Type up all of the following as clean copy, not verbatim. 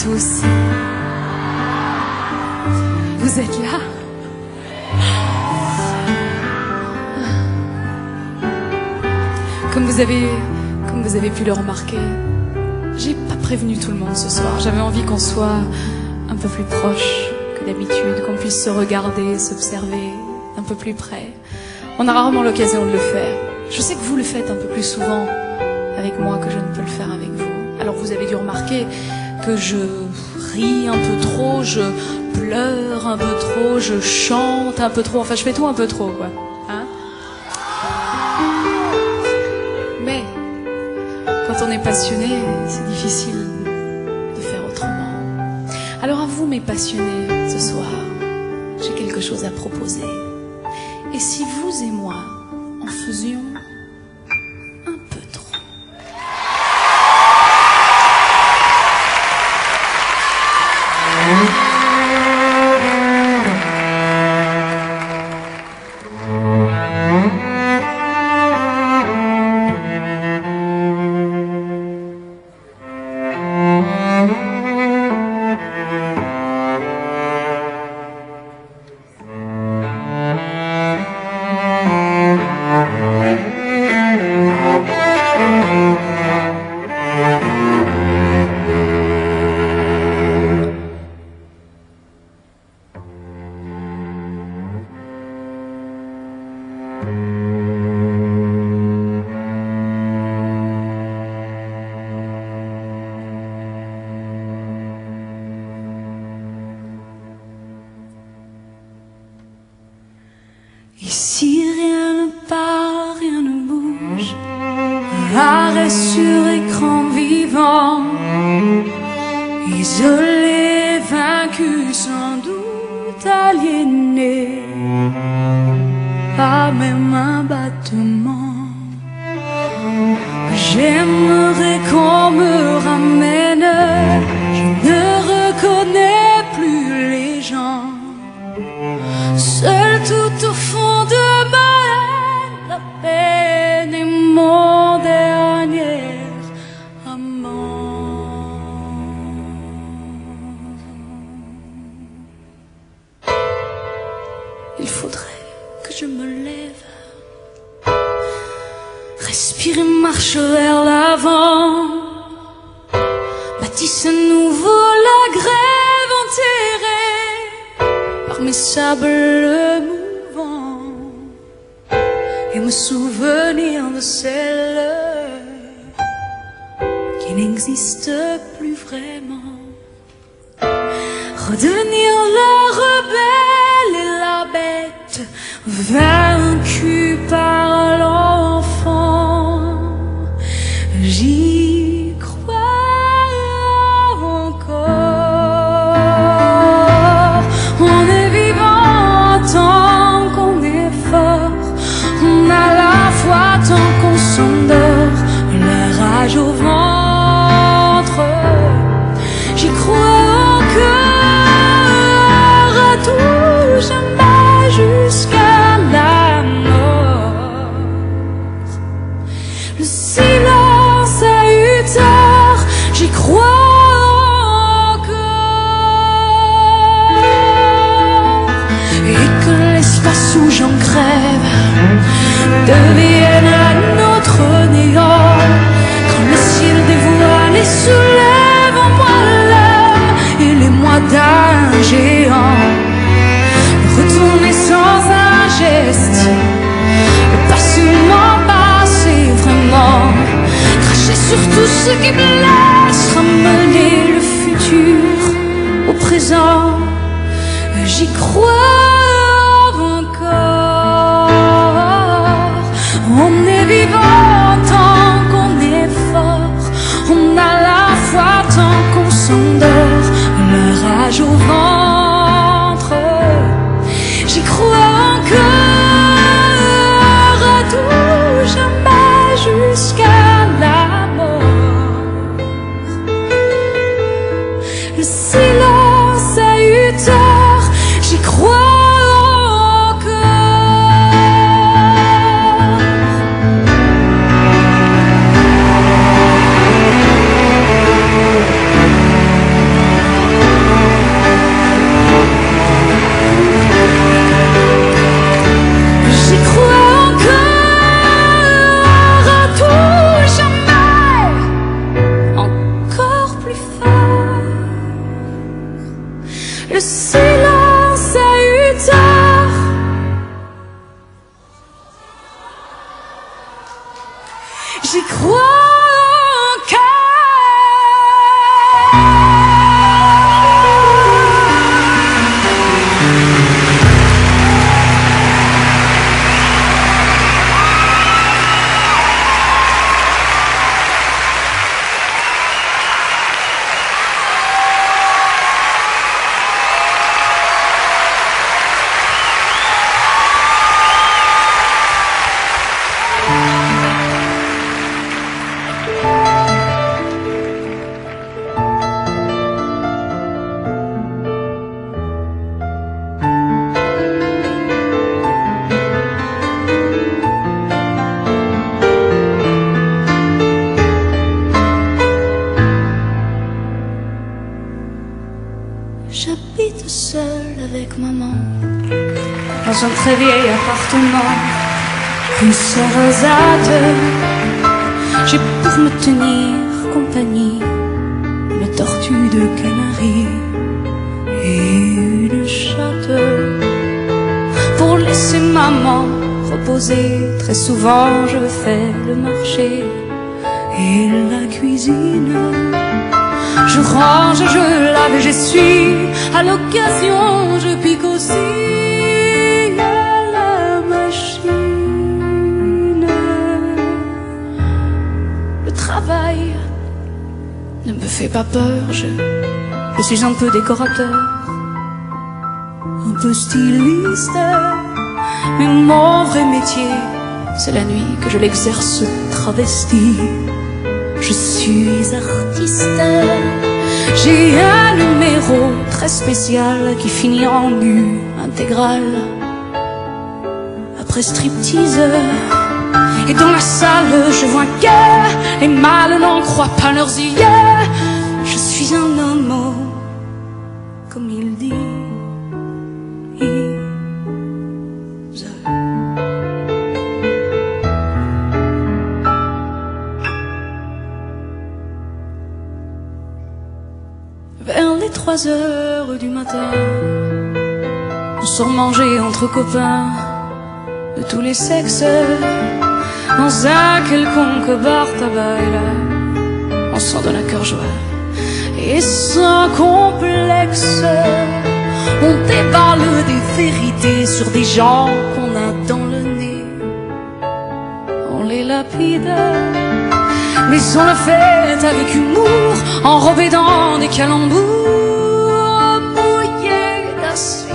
tous. Vous êtes là? Comme vous avez pu le remarquer, j'ai pas prévenu tout le monde ce soir. J'avais envie qu'on soit un peu plus proche que d'habitude, qu'on puisse se regarder, s'observer un peu plus près. On a rarement l'occasion de le faire. Je sais que vous le faites un peu plus souvent avec moi que je ne peux le faire avec vous. Alors vous avez dû remarquer que je ris un peu trop, je pleure un peu trop, je chante un peu trop, enfin je fais tout un peu trop, quoi. Hein? Mais quand on est passionné, c'est difficile de faire autrement. Alors à vous mes passionnés, ce soir, j'ai quelque chose à proposer. Et si vous et moi en faisions un peu trop? Ici rien ne part, rien ne bouge, arrêt sur écran vivant, isolé, vaincu, sans doute aliéné, pas même un battement. J'aimerais qu'on me ramène, je ne reconnais plus les gens. Seul tout au fond de ma haine, la peine est mon dernier amant. Il faudrait que je me lève, respire et marche vers l'avant, bâtisse à nouveau la grève enterrée par mes sables mouvants et me souvenir de celle qui n'existe plus vraiment. Redevenir la rebelle et la bête vaincue par l'enfant. J'y crois encore. On est vivant tant qu'on est fort. On a la foi tant qu'on s'endort. La rage au ventre. J'y crois encore à tout jamais jusqu'à la mort. Le silence a eu tort, j'y crois encore. Et que l'espace où j'en crève devienne un autre néant. Quand le ciel dévoile et soulève en moi l'âme et les mois d'un géant. Retourner sans un geste, pas seulement passer vraiment. Cracher sur tout ce qui blesse, ramener le futur au présent. J'y crois encore. On est vivant tant qu'on est fort. On a la foi tant qu'on s'endort. La rage au ventre. J'y crois encore à tout jamais jusqu'à la mort. Le silence a eu tort, j'y crois encore. Le silence a eu tort. J'y crois encore. J'habite seule avec maman Dans un très vieil appartement, rue Sarrazate. J'ai pour me tenir compagnie une tortue de Canaries et une chatte. Pour laisser maman reposer, très souvent je fais le marché et la cuisine. Je range, je lave et j'essuie. À l'occasion, je pique aussi à la machine. Le travail ne me fait pas peur, je suis un peu décorateur, un peu styliste. Mais mon vrai métier, c'est la nuit que je l'exerce travesti. Je suis artiste. J'ai un numéro très spécial qui finit en nu intégral. Après striptease, et dans la salle je vois que les mâles n'en croient pas leurs yeux. Je suis un homme, comme il dit. Vers les 3 heures du matin, on sort manger entre copains de tous les sexes, dans un quelconque bar tabac, et là, on s'en donne à cœur joie. Et sans complexe, on déballe des vérités sur des gens qu'on a dans le nez. On les lapide, mais on le fait avec humour, enrobé dans des calembours, mouillés d'acide.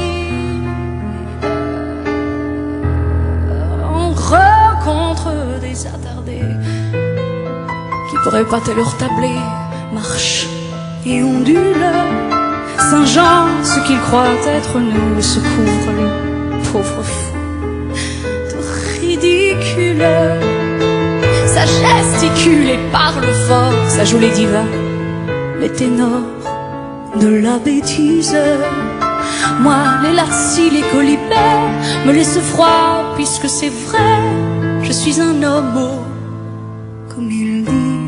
On rencontre des attardés qui pourraient pâter leur tablé, marche et ondule. Saint-Jean, ce qu'ils croient être nous, se couvre le pauvre fou de ridicule. Ça gesticule et parle fort, ça joue les divas, les ténors de la bêtise. Moi, les lacis, les colibets me laissent froid, puisque c'est vrai, je suis un homme, comme il dit.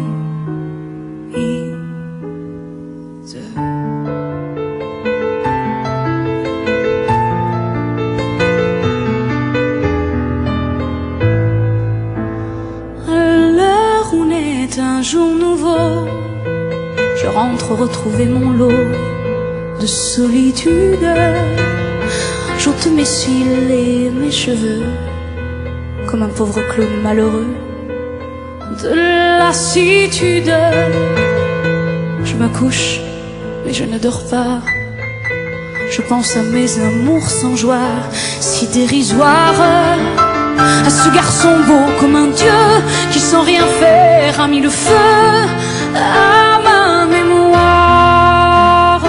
Un jour nouveau, je rentre retrouver mon lot de solitude. J'ôte mes cils et mes cheveux, comme un pauvre clown malheureux de lassitude. Je me couche, mais je ne dors pas. Je pense à mes amours sans joie, si dérisoires, à ce garçon beau comme un dieu qui sans rien faire a mis le feu à ma mémoire.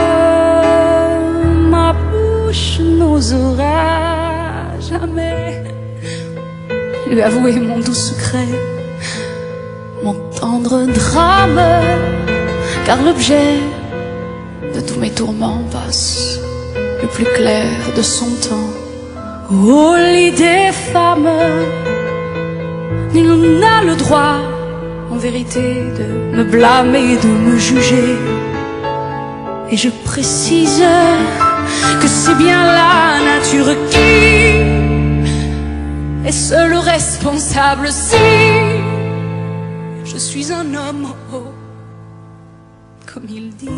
Ma bouche n'osera jamais lui avouer mon doux secret, mon tendre drame, car l'objet de tous mes tourments passe le plus clair de son temps au lit des femmes. Nul n'a le droit, en vérité, de me blâmer, de me juger. Et je précise que c'est bien la nature qui est seule responsable. Si je suis un homme, oh, comme il dit.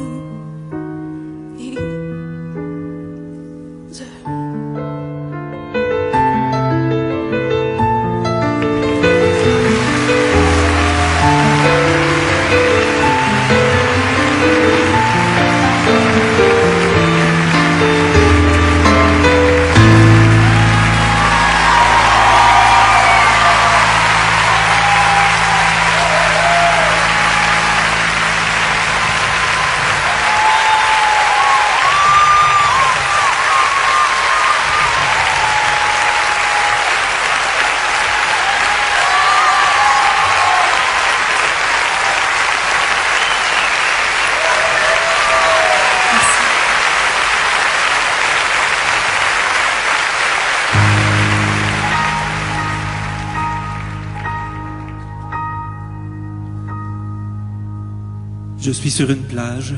Je suis sur une plage,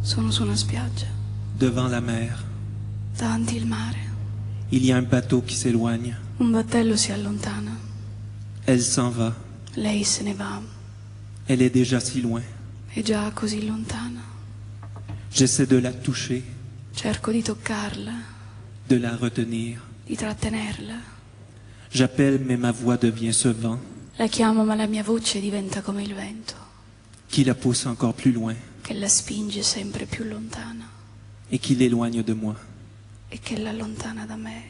Sono su una spiaggia, devant la mer. davanti il mare. Il y a un bateau qui s'éloigne. Un battello si allontana. Elle s'en va. Lei se ne va. Elle est déjà si loin. È già così lontana. J'essaie de la toucher, Cerco di toccarla, de la retenir. di trattenerla. J'appelle, mais ma voix devient ce vent La chiamo, ma la mia voce diventa come il vento, qui la pousse encore plus loin che la spinge sempre più lontana et qui l'éloigne de moi. e che l'allontana da me.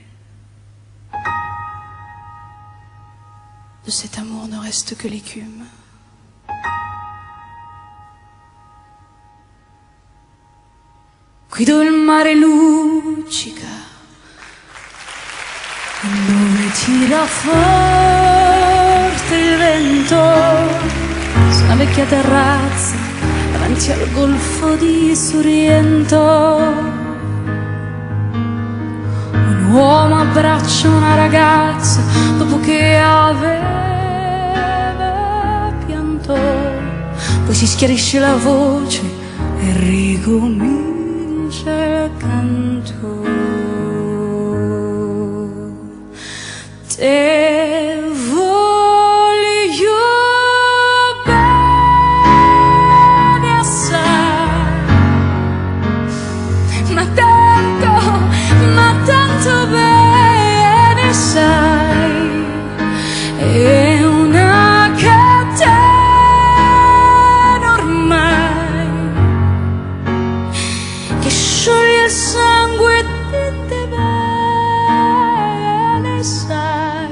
De cet amour ne reste que l'écume. Qui dove il mare luccica, dove tira forte il vento, su una vecchia terrazza davanti al golfo di Sorrento. Un uomo abbraccia una ragazza dopo che aveva pianto, poi si schiarisce la voce e ricomincia il canto. Te voglio bene assai, ma tanto bene sai, è una catena ormai che scioglie il sangue di te bene sai.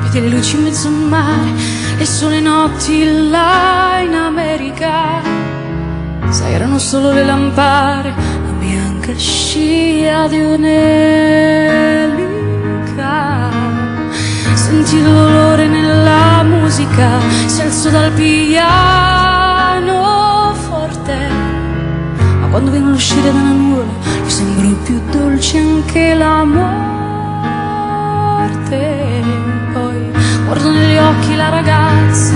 Vedi le luci in mezzo al mare e sono le notti là in America. Sai, erano solo le lampare, la bianca scia di un'elica. Senti il dolore nella musica, si alzò dal piano forte, ma quando viene a uscire dalla nuvola gli sembrò più dolce anche la morte. Poi guardo negli occhi la ragazza,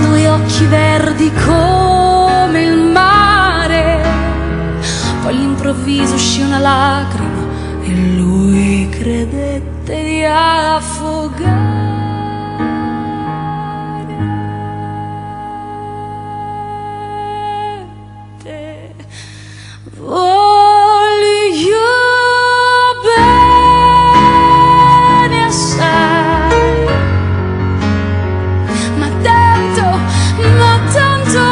due occhi verdi come il mare. Poi all'improvviso uscì una lacrima e lui credette di affogare. Voglio bene assai, ma tanto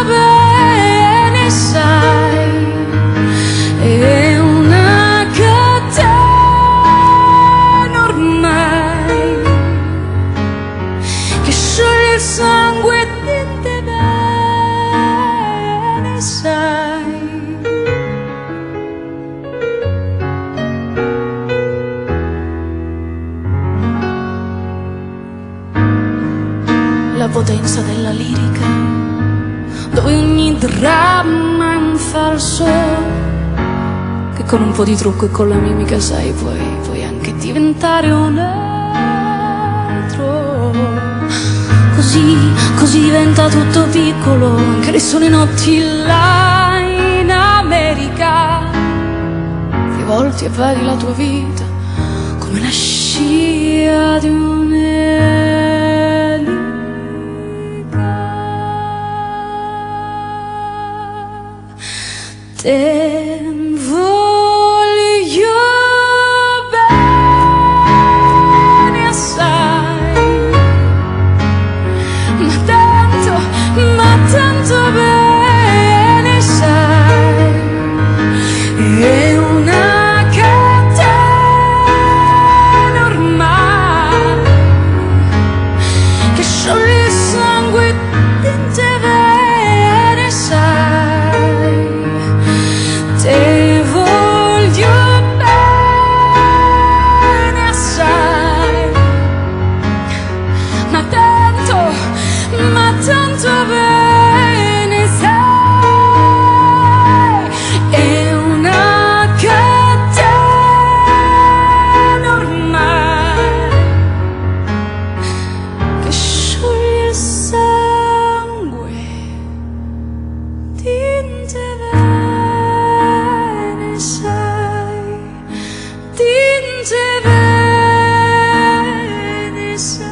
bene sai, è una catena ormai che scioglie il sangue di te bene sai. La potenza della lirica, dove ogni dramma è un falso, che con un po' di trucco e con la mimica sai, puoi anche diventare un altro. così diventa tutto piccolo, anche le sole notti là in America. Ti volti e vedi la tua vita come la scia di un'elica. Te voglio bene assai, ma tanto bene sai, è una catena ormai che scioglie il sangue in te bene sai. Te voglio bene assai, ma tanto bene sai, è una catena ormai che scioglie il sangue di te bene sai, di te bene sai.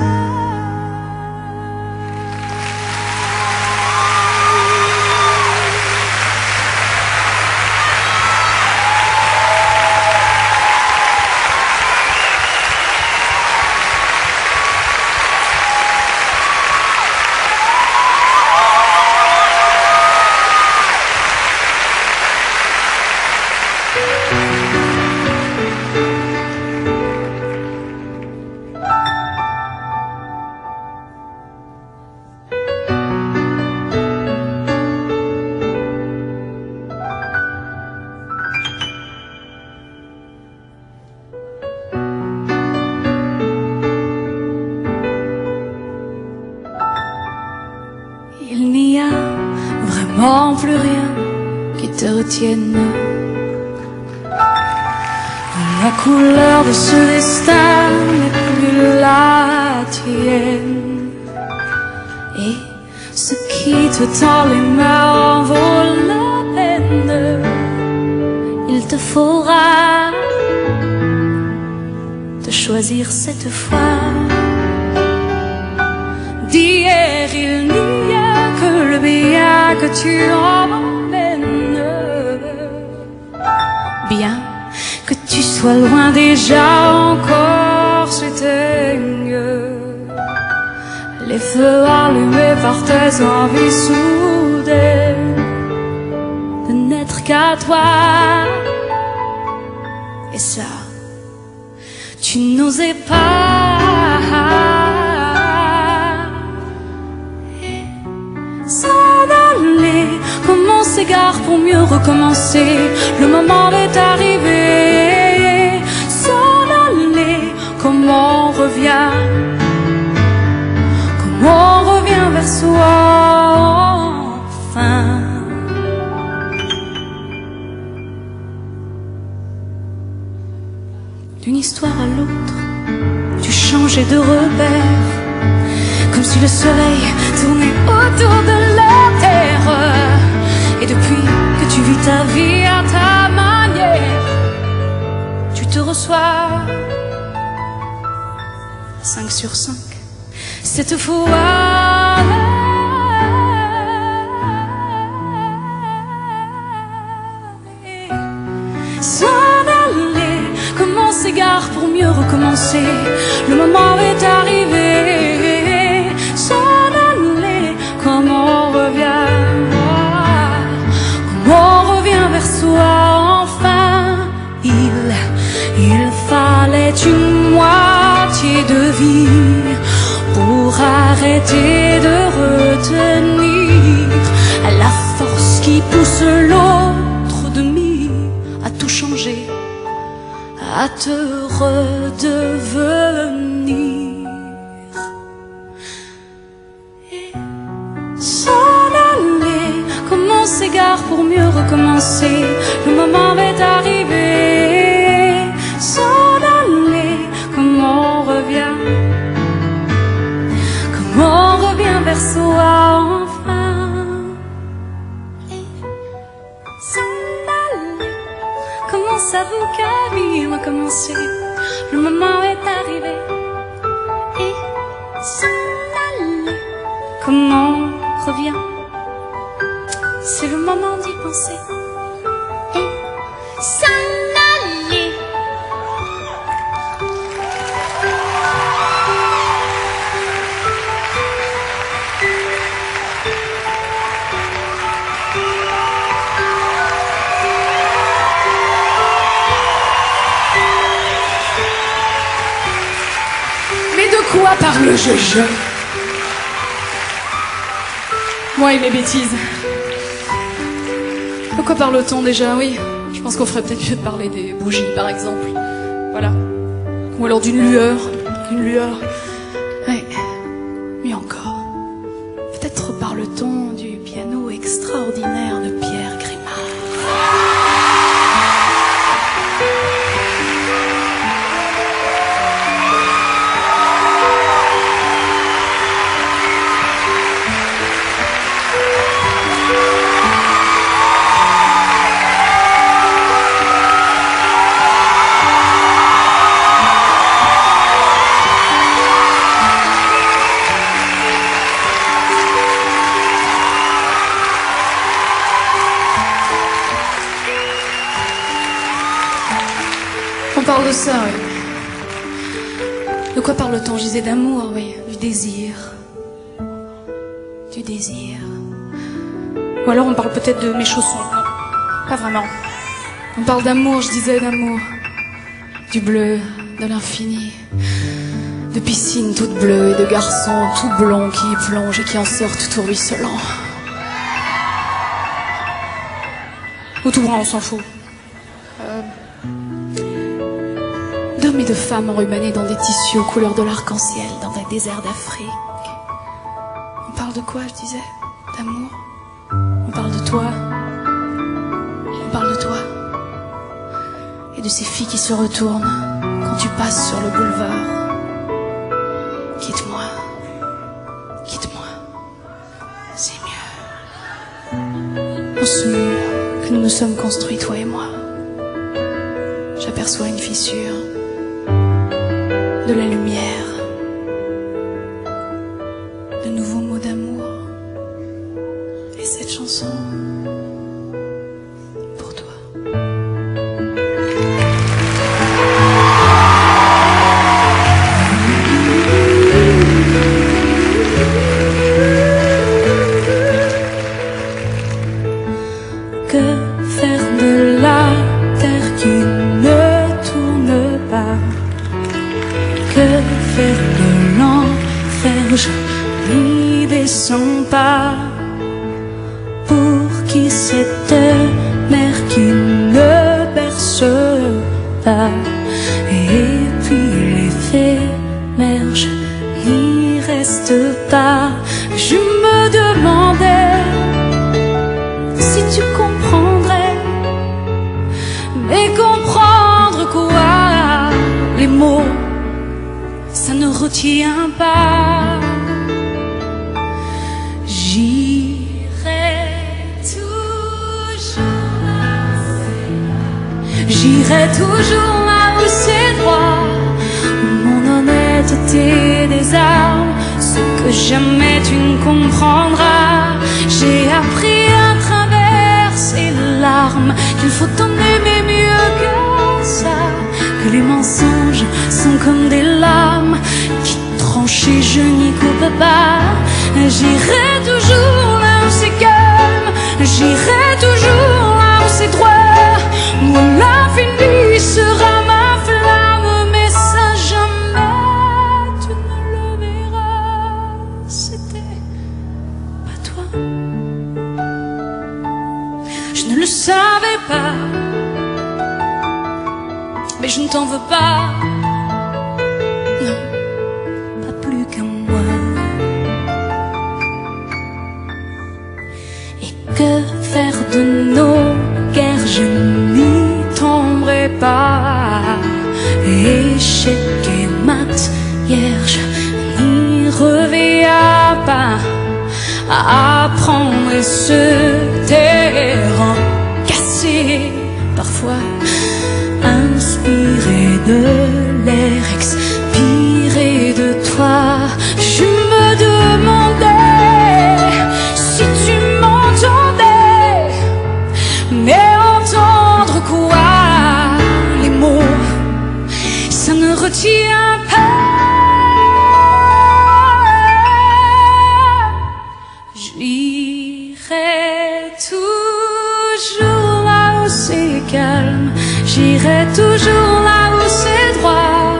Il n'y a vraiment plus rien qui te retienne. La couleur de ce destin n'est plus la tienne, et ce qui te tend les mains en vaut la peine. Il te faudra te choisir cette fois. D'hier il n'y a que le bien que tu emmènes. Bien que tu sois loin déjà encore s'éteignent les feux allumés par tes envies soudaines de n'être qu'à toi. Et ça, tu n'osais pas. S'en aller comme on s'égare pour mieux recommencer. Le moment est arrivé. S'en aller comme on revient, comme on revient vers soi enfin. D'une histoire à l'autre, tu changeais de repère, comme si le soleil tournait autour de la terre. Et depuis que tu vis ta vie à ta manière, tu te reçois 5 sur 5. Cette fois, s'en aller comme on s'égare pour mieux recommencer. Le moment est arrivé. S'en aller comme on revient, comme on revient vers soi enfin. Il fallait une moitié de vie pour arrêter de retenir la force qui pousse l'autre demi à tout changer, à te redevenir. S'en aller comme on s'égare pour mieux recommencer. Le moment est arrivé. S'en aller comme on revient, comme on revient toi enfin et s'en aller. Comment ça vous qu'à recommencer? Le moment est arrivé et s'en aller. Comment revient? C'est le moment d'y penser et s'en aller. Mais de quoi parle je? Moi et mes bêtises. De quoi parle-t-on déjà? Oui, je pense qu'on ferait peut-être mieux de parler des bougies, par exemple. Voilà. Ou alors d'une lueur. Une lueur. Ouais. Mais encore. Peut-être parle-t-on du piano extraordinaire de Pierre Grimard. On parle de ça, oui. De quoi parle-t-on? Je disais d'amour, oui. Du désir. Du désir. Ou alors on parle peut-être de mes chaussons. Non, pas vraiment. On parle d'amour, je disais d'amour. Du bleu, de l'infini. De piscines toutes bleues et de garçons tout blonds qui y plongent et qui en sortent tout ruisselants. Ou tout brun, on s'en fout. D'hommes et de femmes enrubanés dans des tissus aux couleurs de l'arc-en-ciel, dans des déserts d'Afrique. On parle de quoi, je disais? D'amour. On parle de toi. On parle de toi. Et de ces filles qui se retournent quand tu passes sur le boulevard. Quitte-moi. Quitte-moi. C'est mieux. Dans ce mur que nous nous sommes construits, toi et moi, j'aperçois une fissure. De la lumière, de nouveaux mots d'amour, et cette chanson pour toi. Que faire de la terre qui ne tourne pas? Que faire de l'enfer? Je n'y descends pas. Pour qui cette mer qui ne berce pas? Et puis l'éphémère, je n'y reste pas. Je me demandais si tu comprendrais. Mais comprendre quoi? Les mots, ça ne retient pas. J'irai toujours là où c'est droit, où mon honnêteté désarme ce que jamais tu ne comprendras. J'ai appris à traverser les larmes qu'il faut en aimer mieux que ça, que les mensonges sont comme des lames qui tranchent et je n'y coupe pas. J'irai toujours là où c'est calme, j'irai toujours là où c'est droit, où l'infini sera ma flamme, mais ça jamais tu ne le verras. C'était pas toi. Je ne le savais pas, mais je ne t'en veux pas. Non, pas plus qu'à moi. Et que faire de nos guerres? Je n'y tomberai pas. Échec et mat, hier je n'y reviens pas. à apprendre et se taire, en casser parfois, inspiré de l'air, expiré de toi. Je me demandais si tu m'entendais, mais entendre quoi? Les mots, ça ne retient pas. J'irai toujours là où c'est calme, j'irai toujours là où c'est droit.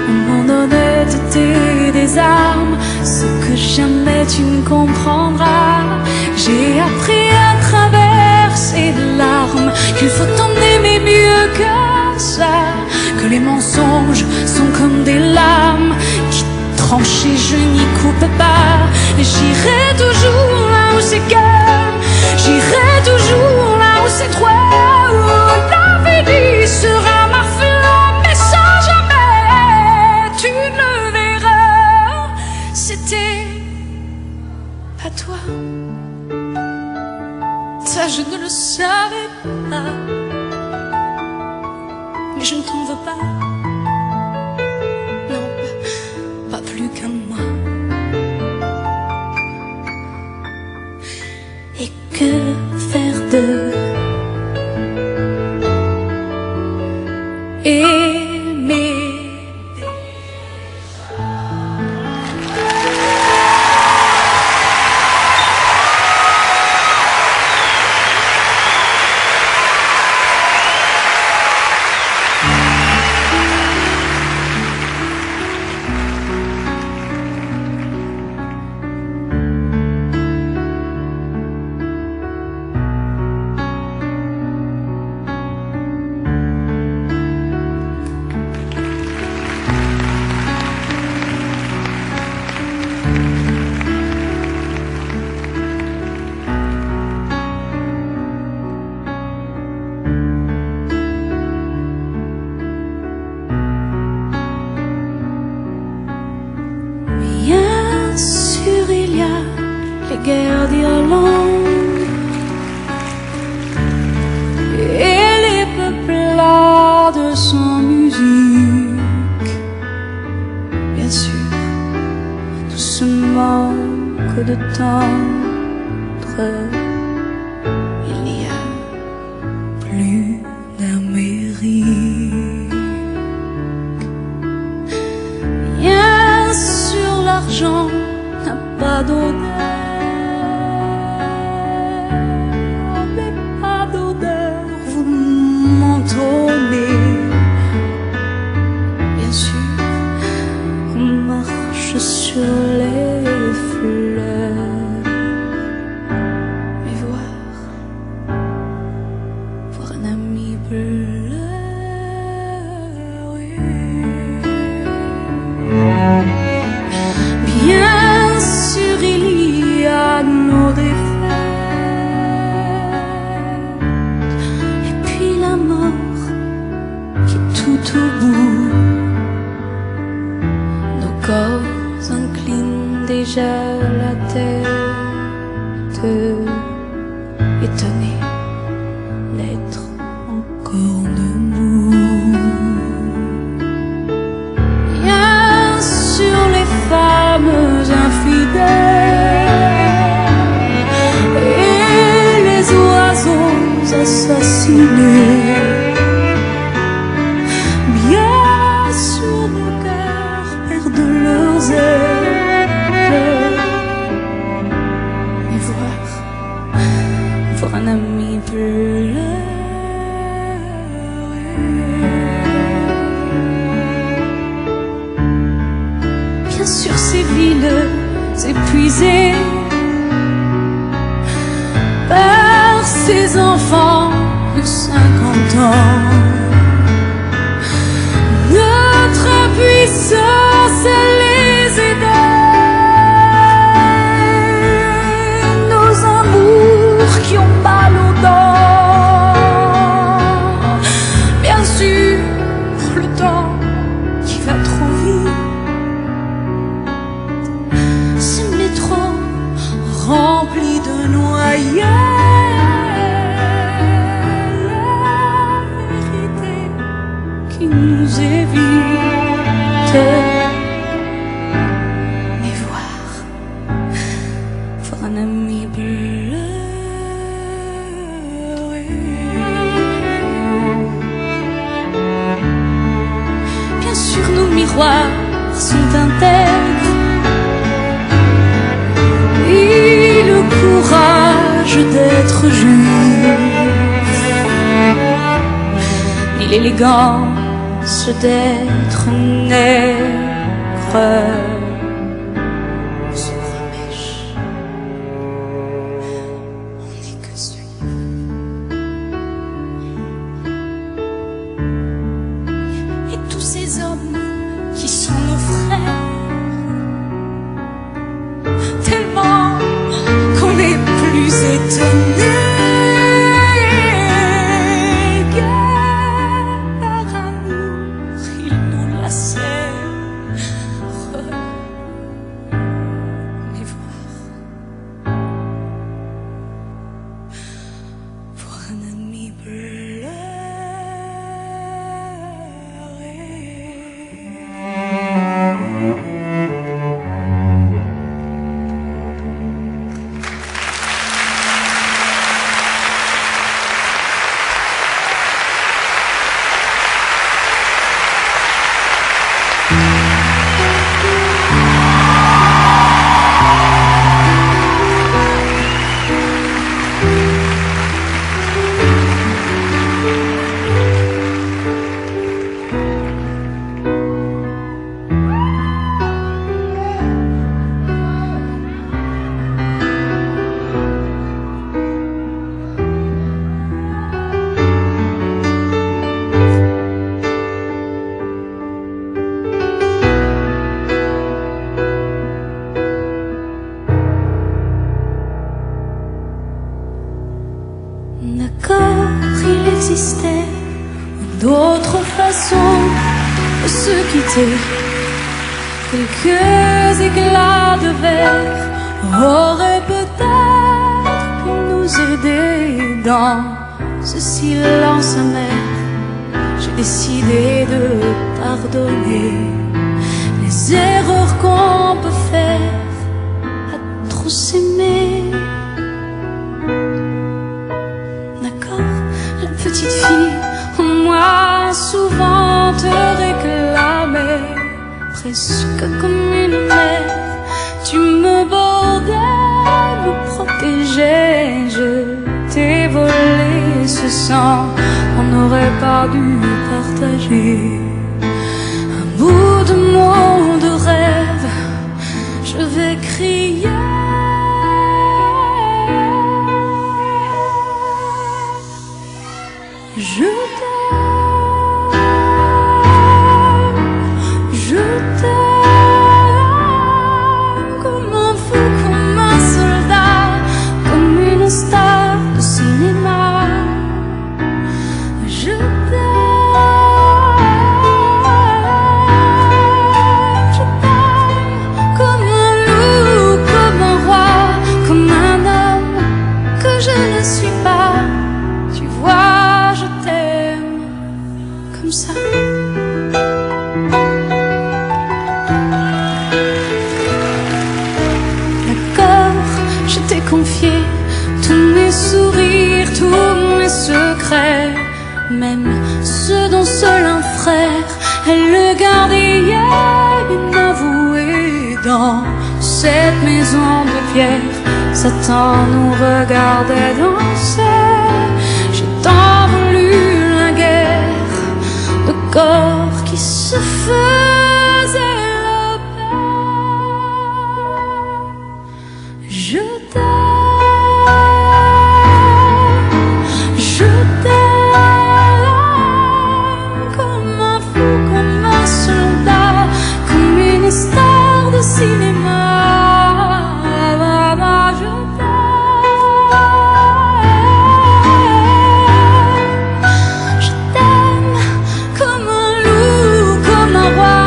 Au moment d'honnêteté des armes, ce que jamais tu ne comprendras. J'ai appris à travers ces larmes qu'il faut en aimer mieux que ça, que les mensonges sont comme des lames qui tranchent et je n'y coupe pas. J'irai toujours là où c'est calme, j'irai toujours là où c'est droit, où l'avenir sera ma flamme, mais sans jamais tu ne verras. C'était pas toi, ça je ne le savais pas, mais je ne t'en veux pas, non, pas plus qu'un moi. Et que faire de aimer? Bien sûr, il y a les guerres d'Irlande et les peuplades sans musique. Bien sûr, tout ce manque de tendre, il n'y a plus d'Amérique. Bien sûr, l'argent n'a pas d'odeur, mais pas d'odeur, vous m'entendez. Bien sûr, on marche sur les fleurs, mais voir un ami pleurer. Bien sûr, il y a nos défaites, et puis la mort qui est tout au bout. Nos corps inclinent déjà la tête, étonnés d'être encore debout. Bien sûr, les femmes infidèles et les oiseaux assassinés. Bien sûr, nos cœurs perdent leurs ailes, mais voir un ami pleurer. Bien sûr, ces villes épuisées par ces enfants de 50 ans. Notre puissance, elle les aidait, nos amours qui ont mal aux dents. Bien sûr, le temps qui va trop vite, ces métros vérité qui nous évite. Mais voir un ami pleurer. Bien sûr, nos miroirs sont intègres. Et le courage d'être juif, ni l'élégance d'être nègre. Se remèche, on n'est que juif. Et tous ces hommes qui sont nos frères, tellement qu'on est plus étonné. Par amour, il nous lacère. Mais voir un ami pleurer. D'accord, il existait d'autres façons de se quitter. Quelques éclats de verre auraient peut-être pu nous aider dans ce silence amer. J'ai décidé de pardonner les erreurs qu'on peut faire à trop s'aimer. Petite fille, moi souvent te réclamais, presque comme une mère. Tu me bordais, me protégeais, je t'ai volé ce sang. On n'aurait pas dû partager un bout de monde de rêve. Je vais crier. Je t'aime comme un fou, comme un soldat, comme une star de cinéma. Je t'aime comme un loup, comme un roi, comme un homme que je ne suis pas. Tu vois, je t'aime comme ça. D'accord, je t'ai confié tous mes sourires, tous mes secrets, même ceux dont seul un frère est le gardien inavoué. Dans cette maison de pierre, Satan nous regardait danser. J'ai tant voulu la guerre de corps qui se faisaient la paix. Je t'aime comme un fou, comme un soldat, comme une star de cinéma. Je t'aime comme un loup, comme un roi,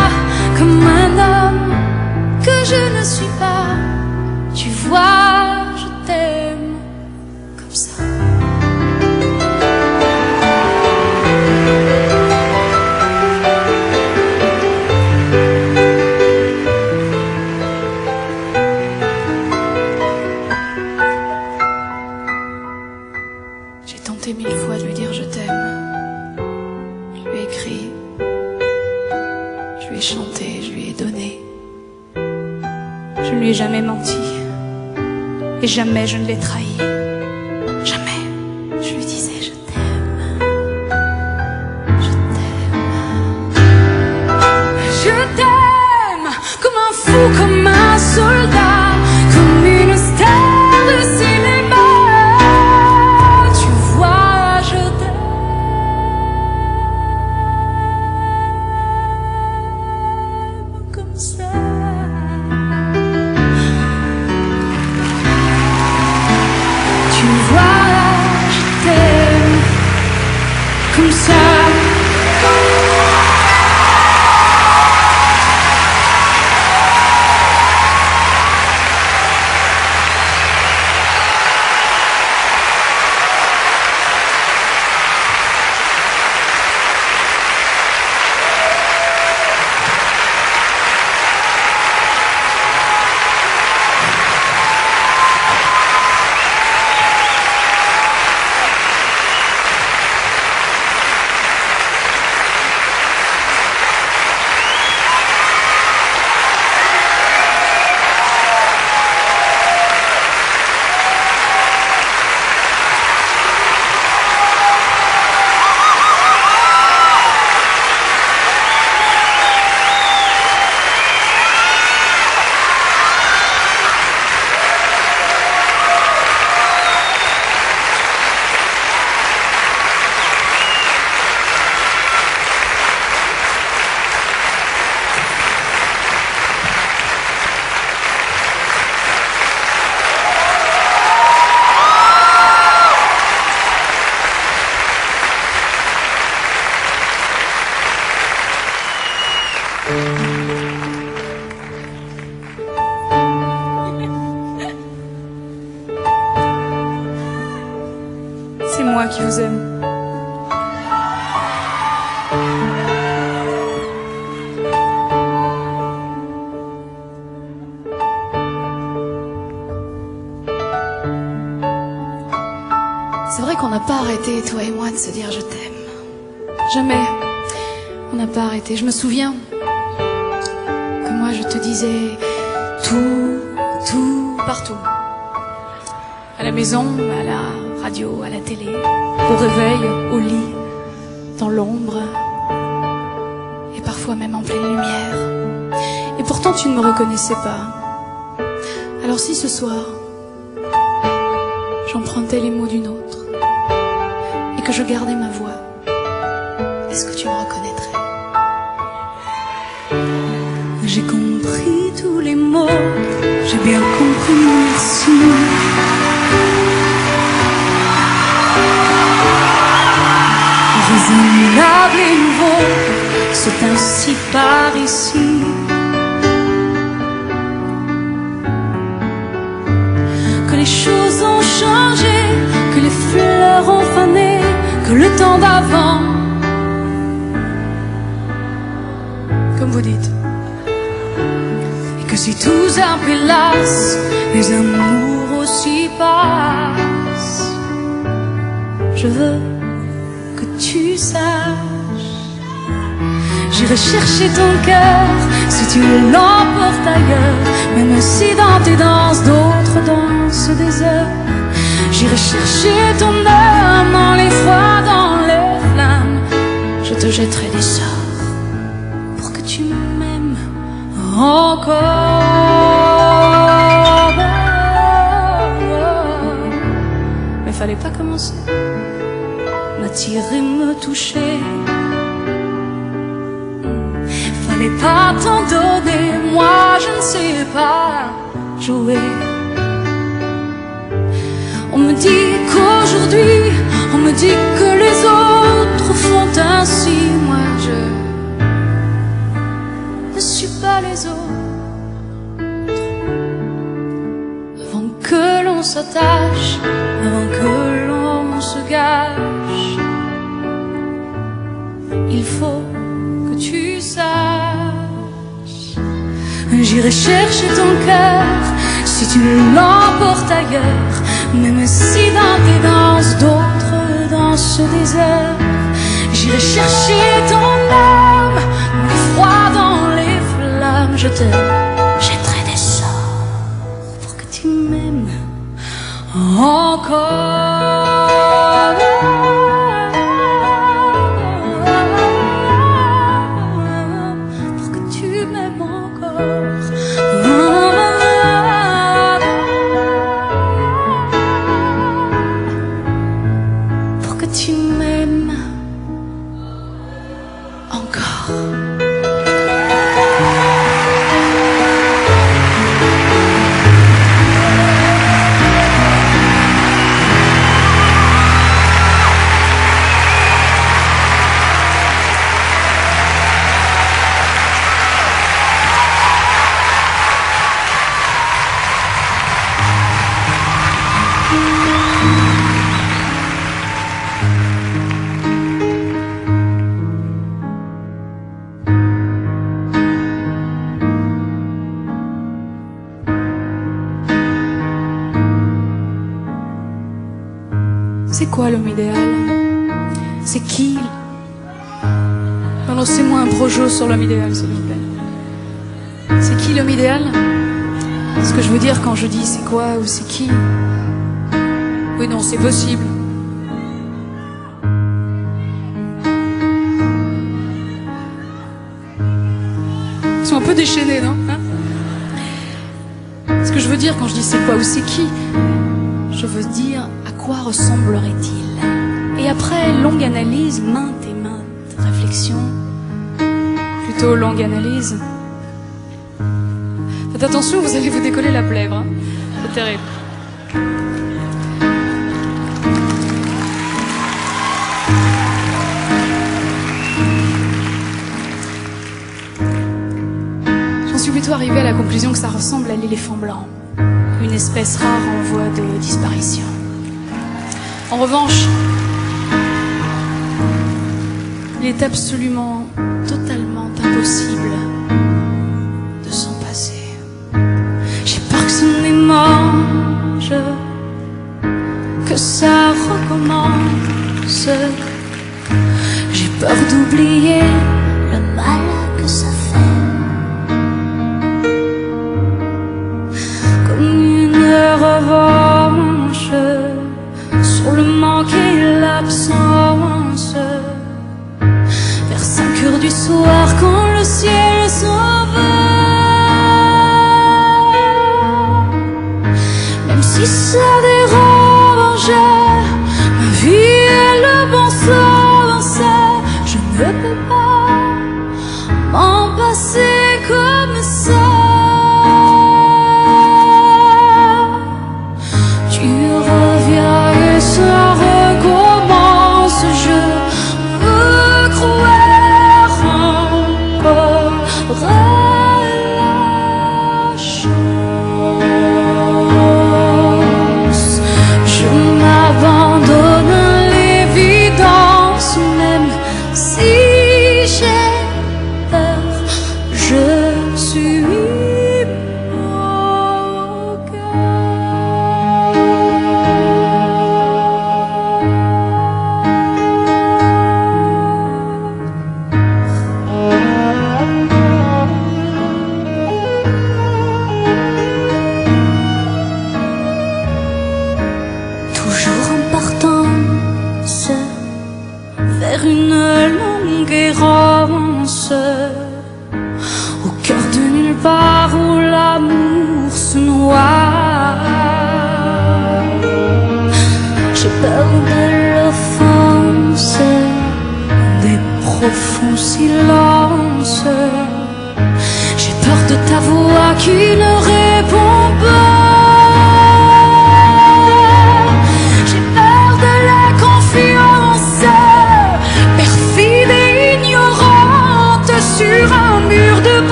tenté 1000 fois de lui dire je t'aime. Je lui ai écrit, je lui ai chanté, je lui ai donné. Je ne lui ai jamais menti. Et jamais je ne l'ai trahi. Jamais. Je lui disais je t'aime. Je t'aime. Je t'aime comme un fou, comme un soldat, comme une star de cinéma. Tu vois, je t'aime comme ça. Tu vois, je t'aime comme ça. C'est moi qui vous aime. C'est vrai qu'on n'a pas arrêté, toi et moi, de se dire je t'aime. Jamais. On n'a pas arrêté. Je me souviens que moi je te disais tout, partout. À la maison, à la radio, à la télé, au réveil, au lit, dans l'ombre, et parfois même en pleine lumière. Et pourtant tu ne me reconnaissais pas. Alors si ce soir, j'empruntais les mots d'une autre, et que je gardais ma voix, est-ce que tu me reconnaîtrais? J'ai compris tous les mots, j'ai bien compris, merci. Raisonnable et nouveau, c'est ainsi par ici. Que les choses ont changé, que les fleurs ont fané, que le temps d'avant, Comme vous dites. et que si tout s'appelasse, les amours aussi passent. Je veux que tu saches, j'irai chercher ton cœur si tu l'emportes ailleurs, même si dans tes danses d'autres dansent des heures. J'irai chercher ton âme dans les froids, dans les flammes. Je te jetterai des sorts pour que tu m'aimes encore. Mais fallait pas commencer. M'attirer, me toucher, fallait pas t'en donner. Moi je ne sais pas jouer. On me dit qu'aujourd'hui, on me dit que les autres font ainsi. Moi je ne suis pas les autres. Avant que l'on s'attache, avant que l'on se gâche, il faut que tu saches. J'irai chercher ton cœur si tu l'emportes ailleurs, même si dans tes danses d'autres dansent. dans ce désert. J'irai chercher ton âme, le froid dans les flammes. Je te jetterai des sorts pour que tu m'aimes encore. Pour que tu m'aimes encore. Pour que tu m'aimes encore. C'est quoi l'homme idéal? C'est qui? Balancez-moi un projo sur l'homme idéal, s'il vous plaît. C'est qui l'homme idéal? Ce que je veux dire quand je dis c'est quoi ou c'est qui? Oui, non, c'est possible. Ils sont un peu déchaînés, non? Hein? Ce que je veux dire quand je dis c'est quoi ou c'est qui, je veux dire à quoi ressemblerait-il? Et après longue analyse, maintes et maintes réflexions, plutôt longue analyse. Faites attention, vous allez vous décoller la plèvre, hein. C'est terrible. J'en suis plutôt arrivée à la conclusion que ça ressemble à l'éléphant blanc, une espèce rare en voie de disparition. En revanche, il est absolument, totalement impossible de s'en passer. J'ai peur que ce démange, que ça recommence. J'ai peur d'oublier le mal que ça fait. Comme une revanche sur le manque et l'absence. Vers 5 heures du soir, quand le ciel s'en va, même si ça dérange, ma vie est le bon sens. Je ne peux pas m'en passer comme ça. Tu reviens et ça recommence. Je veux croire encore à la chance.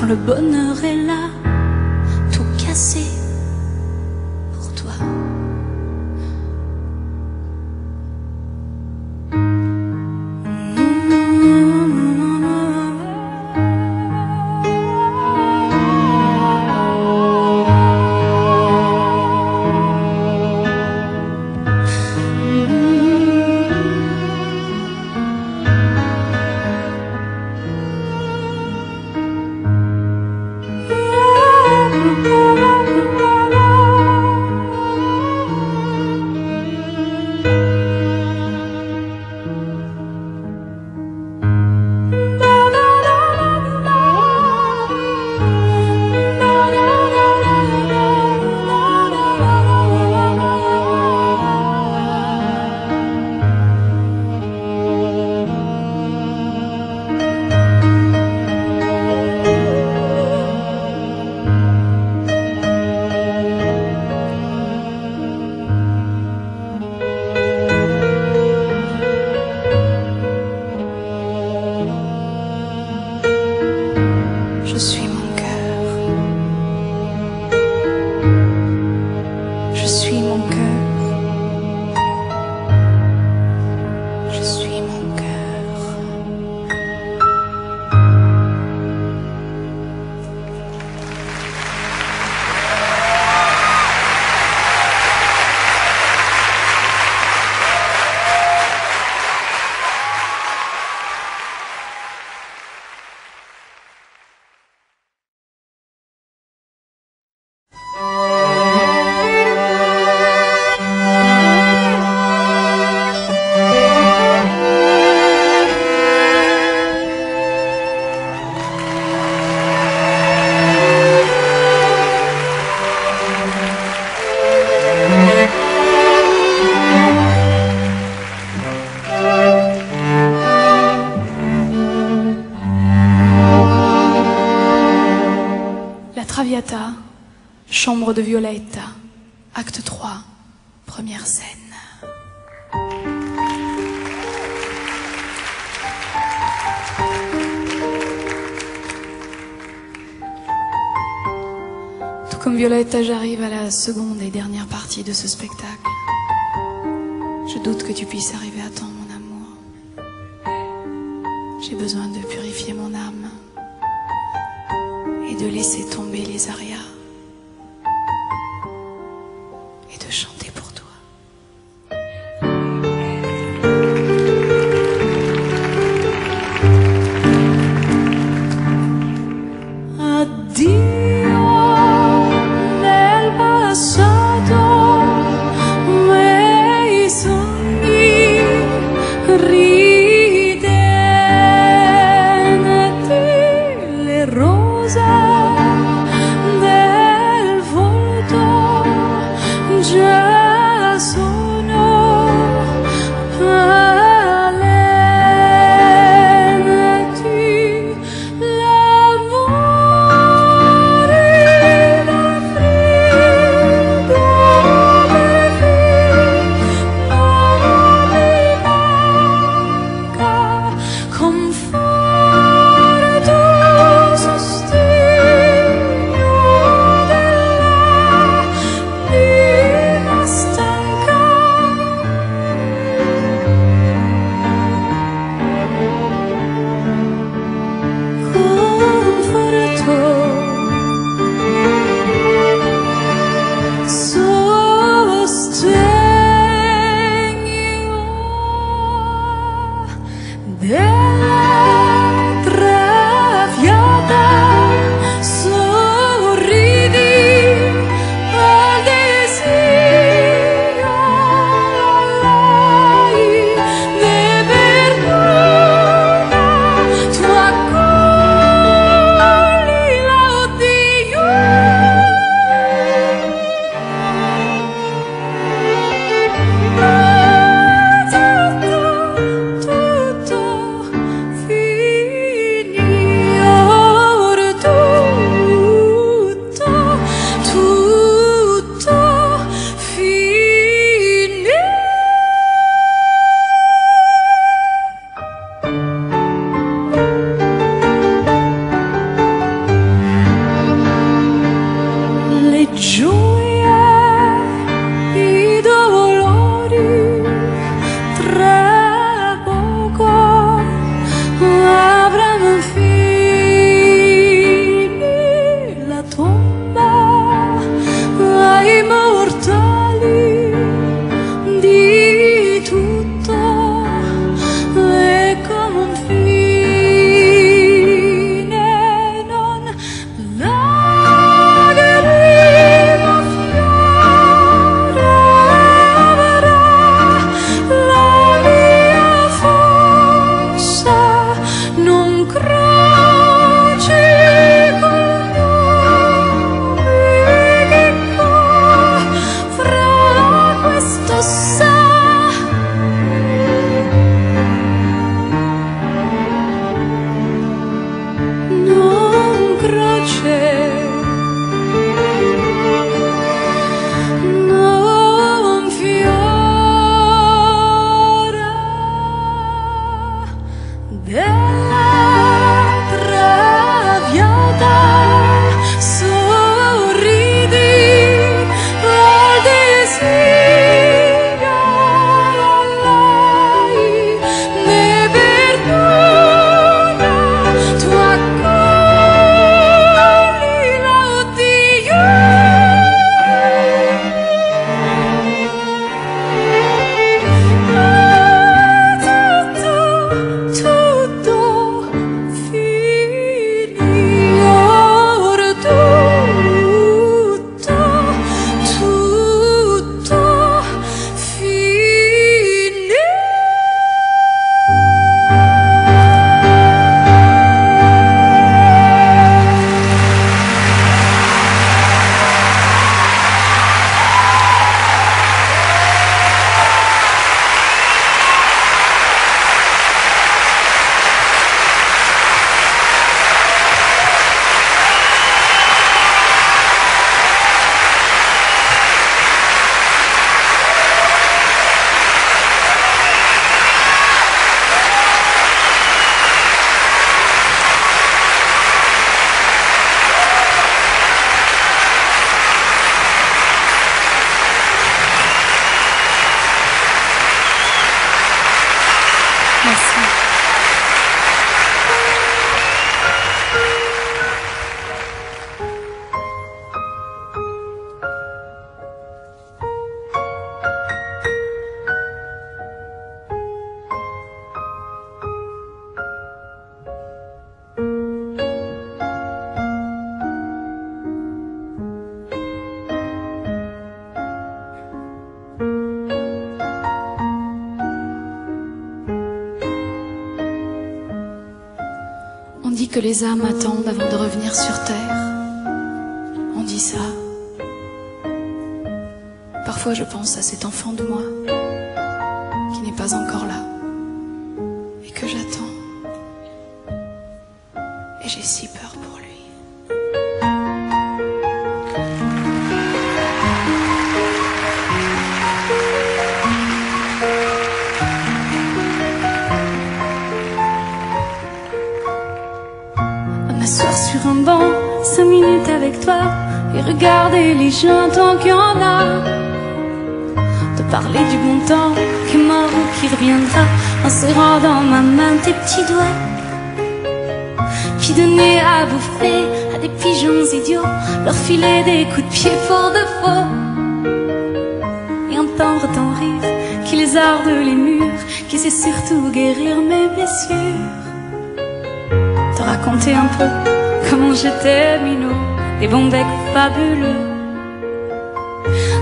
quand le bonheur est là, tout cassé pour toi. Je suis mon cœur. Je suis mon cœur. Je suis mon cœur. Traviata, chambre de Violetta, acte 3, première scène. Tout comme Violetta, j'arrive à la seconde et dernière partie de ce spectacle. Je doute que tu puisses arriver à temps, mon amour. J'ai besoin de purifier mon âme et de laisser tomber les arias et de chanter pour toi. Addio nel passato, miei sogni ridenti, le rose del volto già sono valenti, l'amore da freddo non mi manca, conforto, sostituto. que les âmes attendent avant de revenir sur terre. On dit ça. Parfois je pense à cet enfant de moi qui n'est pas encore là et que j'attends. Et j'ai si peur pour lui. M'asseoir sur un banc, 5 minutes avec toi, et regarder les gens tant qu'il y en a. Te parler du bon temps qui est mort ou qui reviendra, en serrant dans ma main tes petits doigts. Puis donner à bouffer à des pigeons idiots, leur filer des coups de pied pour de faux. Et entendre ton rire qui lézarde les murs, qui sait surtout guérir mes blessures. Te raconter un peu comment j'étais minot, des bons becs fabuleux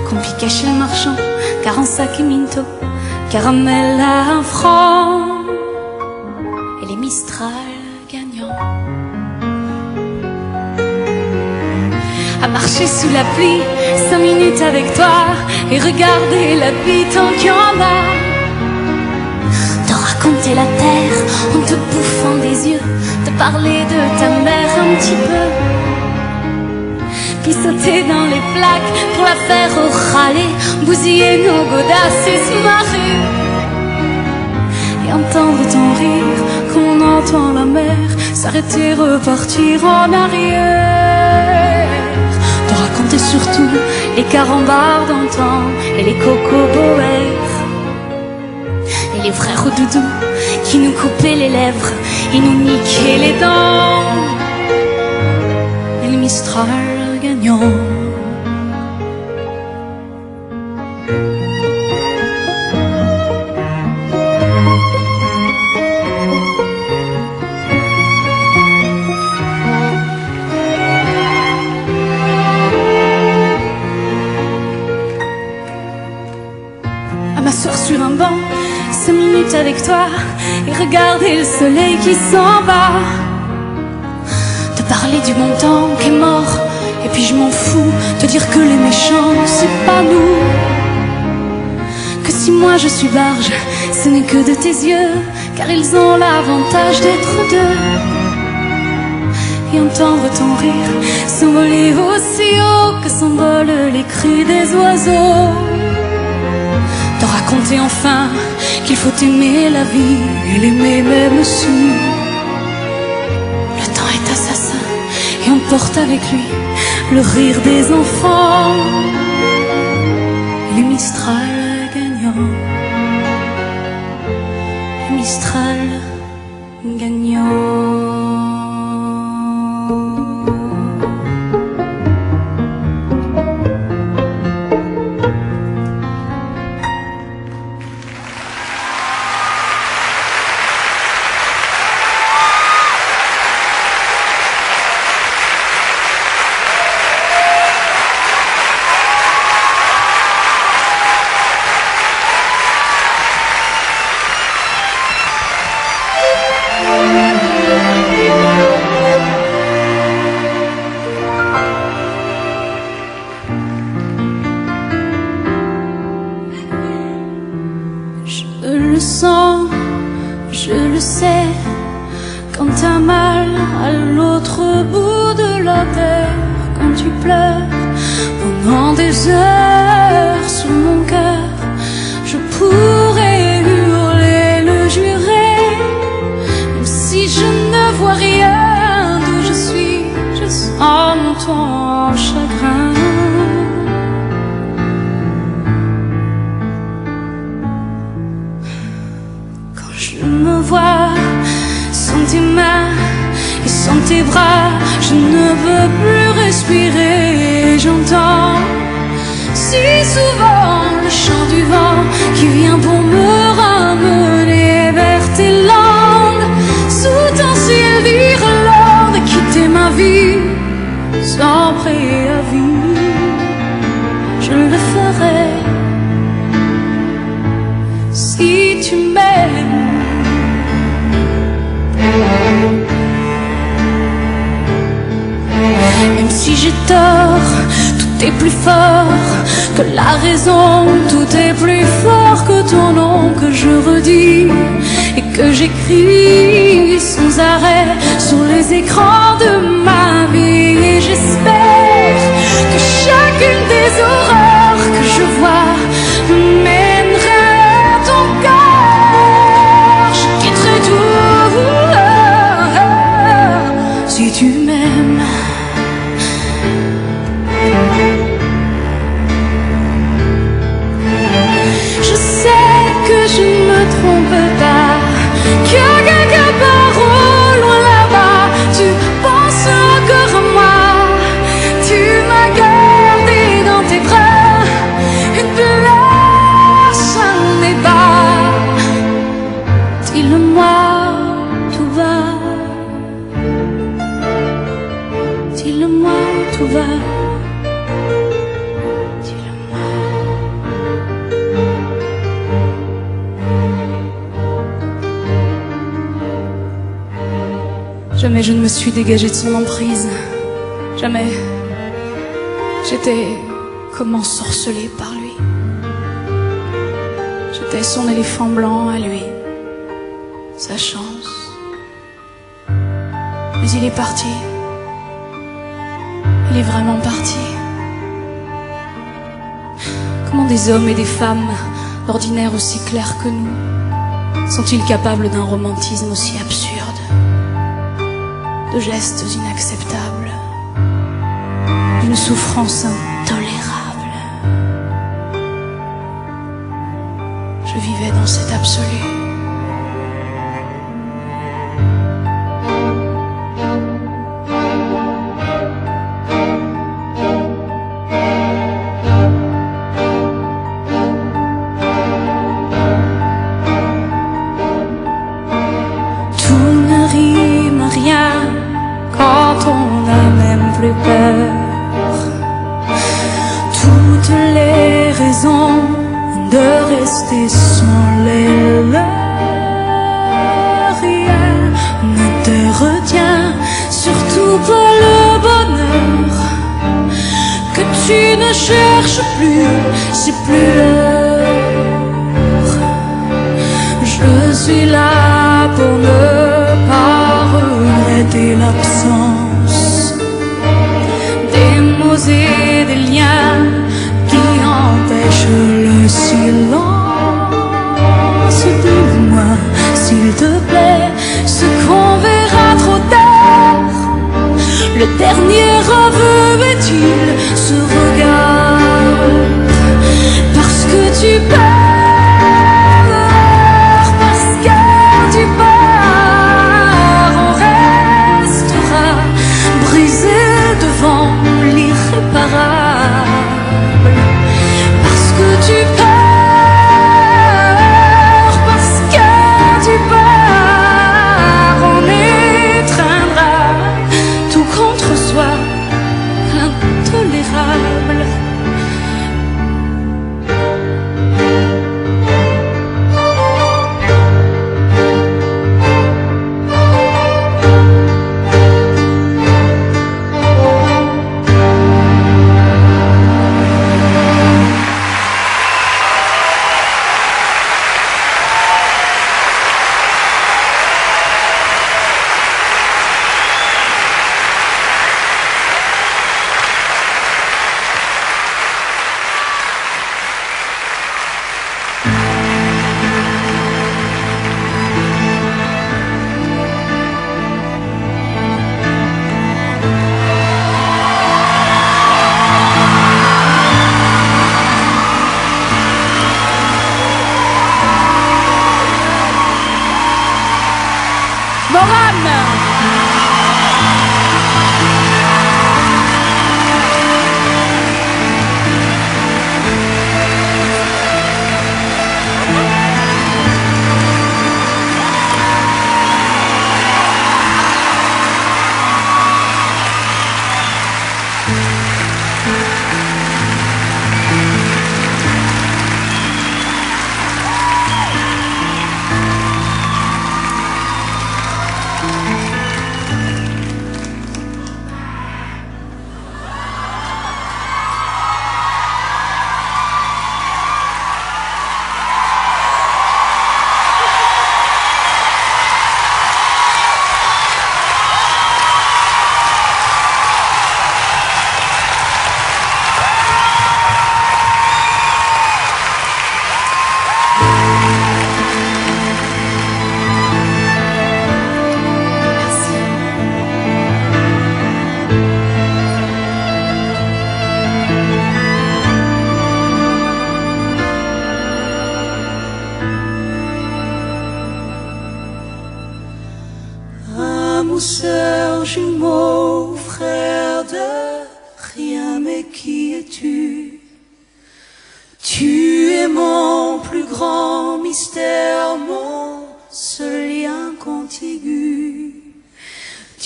qu'on piquait chez le marchand, 40 sacs et minto, caramel à 1 franc, et les Mistral gagnants. À marcher sous la pluie, 5 minutes avec toi, et regarder la vie tant qu'il y en a. Te raconter la terre en te bouffant des yeux, te parler de ta mère un petit peu, puis sauter dans les plaques pour la faire râler, bousiller nos godasses et se marrer, et entendre ton rire quand on entend la mer s'arrêter, repartir en arrière. Te raconter surtout les carambars d'antan et les cocoboères, et les frères au doudou qui nous coupaient les lèvres et nous niquaient les dents, et les Mistral gagnants. À m'asseoir sur un banc, 5 minutes avec toi, et regarder le soleil qui s'en va. Te parler du bon temps qui est mort, et puis je m'en fous, te dire que les méchants c'est pas nous, que si moi je suis barge, ce n'est que de tes yeux, car ils ont l'avantage d'être deux. Et entendre ton rire s'envoler aussi haut que s'envolent les cris des oiseaux. Te raconter enfin qu'il faut aimer la vie et l'aimer même si le temps est assassin et emporte avec lui le rire des enfants, les Mistral gagnants, les Mistral gagnants. Je le sens, je le sais, quand t'as mal à l'autre bout de la terre, quand tu pleures pendant des heures sur mon cœur, je pourrais hurler, le jurer, même si je ne vois rien d'où je suis, je sens ton chagrin. Je me vois sans tes mains et sans tes bras, je ne veux plus respirer. J'entends si souvent le chant du vent qui vient pour me ramener vers tes langues, sous ton ciel d'Irlande, quitter ma vie sans préavis. Je le ferai si tu m'aimes. Même si j'ai tort, tout est plus fort que la raison, tout est plus fort que ton nom que je redis et que j'écris sans arrêt sur les écrans de ma vie. Et j'espère que chacune des horreurs que je vois mènera à ton cœur. Je quitterai tout si tu m'aimes. Je sais que je ne me trompe pas, que quelque part au loin là-bas, tu penses encore à moi. Tu m'as gardé dans tes bras, une place à mes bas. Dis-le-moi tout va, dis-le-moi tout va. Jamais je ne me suis dégagée de son emprise. Jamais. J'étais comme ensorcelée par lui. J'étais son éléphant blanc à lui, sa chance. Mais il est parti. Il est vraiment parti. Comment des hommes et des femmes, d'ordinaire aussi clairs que nous, sont-ils capables d'un romantisme aussi absurde, de gestes inacceptables, d'une souffrance intolérable? Je vivais dans cet absolu. Tout ne rime à rien quand on n'a même plus peur. Toutes les raisons de rester sont les leurs. Rien ne te retient, surtout pas le bonheur que tu ne cherches plus, c'est plus l'heure. Je suis là pour ne pas regretter l'absence des mots et des liens qui empêchent le silence. Dis-moi, s'il te plaît, ce qu'on verra trop tard. Le dernier aveu est-il ce regard? Parce que tu pars, parce que tu pars, on restera brisé devant l'irréparable. Parce que tu pars, parce que tu pars, on étreindra tout contre soi l'intolérable.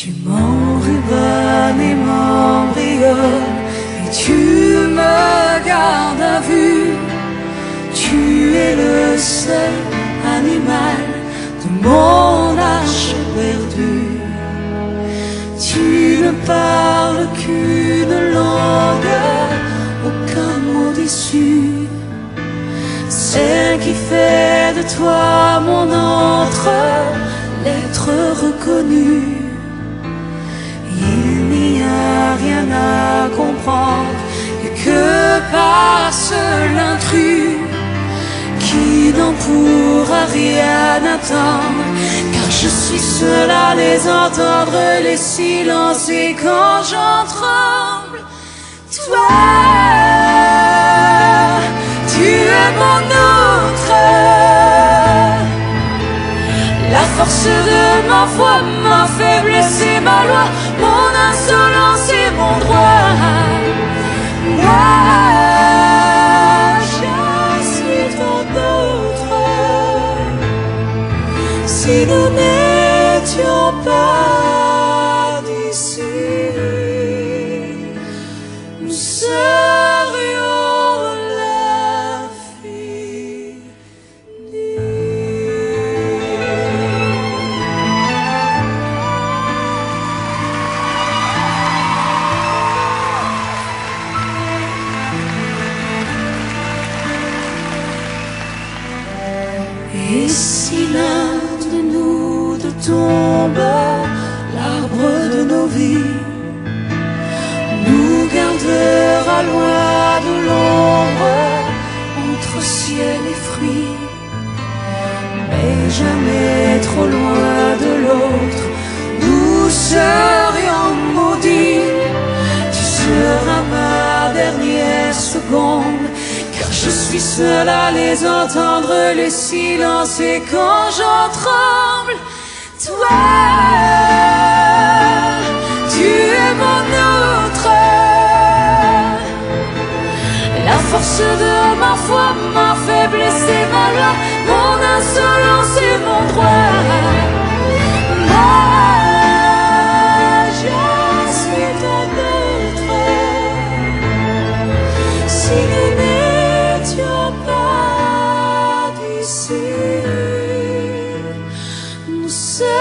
Tu m'enrubannes et m'embrionnes, et tu me gardes à vue. Tu es le seul animal de mon arche perdue. Tu ne parles qu'une langue, aucun mot déçu. Celle qui fait de toi mon entre, l'être reconnu. Il n'y a rien à comprendre et que passe l'intrus qui n'en pourra rien attendre, car je suis seul à les entendre, les silences, et quand j'en tremble, toi, tu es mon autre, la force de ma foi, ma faiblesse et ma loi, mon insolence et mon droit. Moi, je suis ton autre. Si nous n'étions pas d'ici, nous serions et si l'un de nous deux tombe, l'arbre de nos vies nous gardera loin de l'ombre, entre ciel et fruits, mais jamais trop loin de l'autre. Nous serions maudits, tu seras ma dernière seconde, car je suis seul à les entendre, les silences, et quand j'en tremble, toi, tu es mon autre, la force de ma foi, ma faiblesse et ma loi, mon insolence et mon droit. Moi, je suis ton autre. Si nous n'étions pas d'ici, nous serions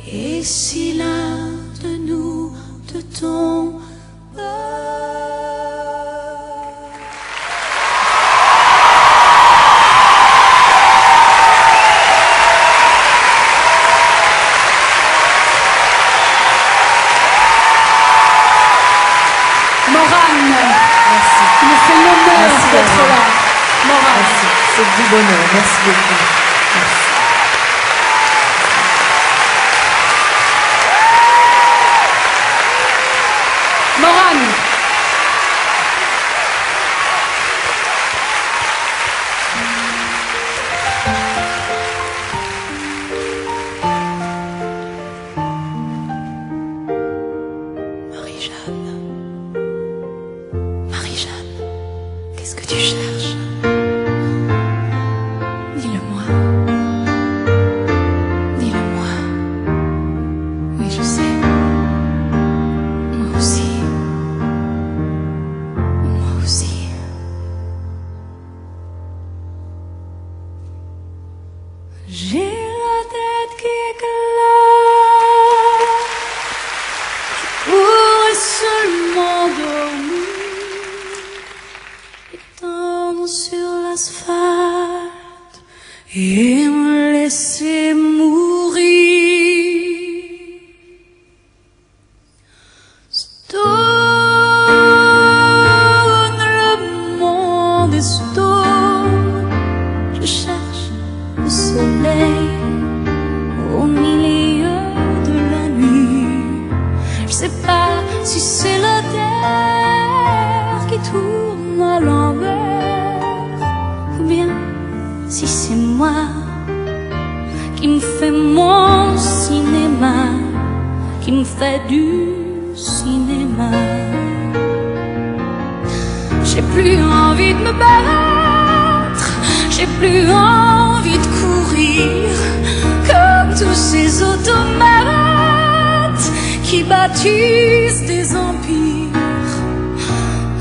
et si l'un de nous deux tombe, Morane, Merci. tu me fais l'honneur Merci, d'être Daniel. là. Morane. Merci. C'est du bonheur. Merci beaucoup. Merci. Morane. Marie-Jeanne. Marie-Jeanne, qu'est-ce que tu cherches? Dis-le-moi. qui me fait du cinéma. J'ai plus envie de me battre, j'ai plus envie de courir comme tous ces automates qui bâtissent des empires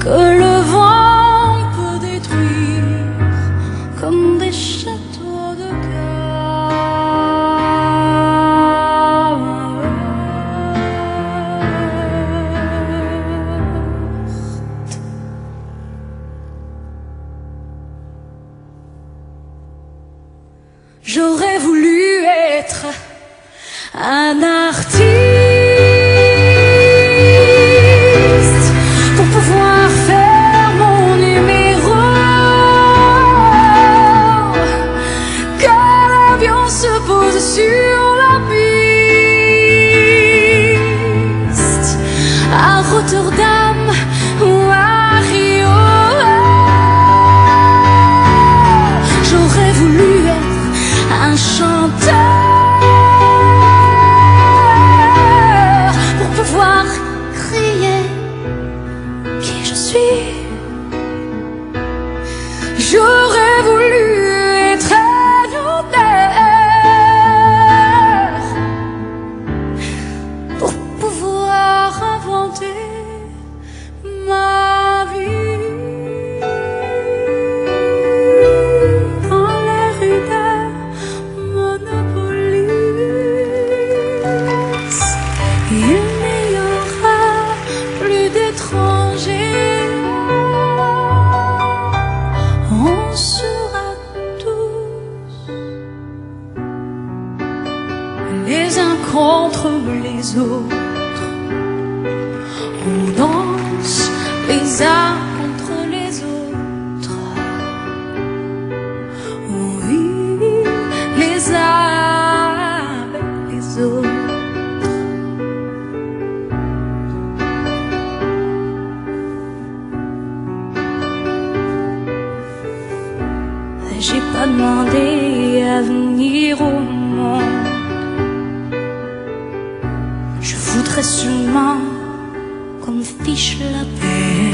que le vent peut détruire comme des châteaux de cartes. J'aurais voulu être un artiste pour pouvoir faire mon numéro. Quand l'avion se pose sur la piste à Rotterdam ou à Rio, j'aurais voulu être un chanteur pour pouvoir crier qui je suis. J'aurais voulu être un auteur pour pouvoir inventer ma vie dans les rues de Monopolis. Il n'y aura plus d'étrangers, on sera tous les uns contre les autres, on danse les uns contre les autres, on vit les uns avec les autres. J'ai pas demandé à venir au monde, je voudrais seulement qu'on me fiche la paix.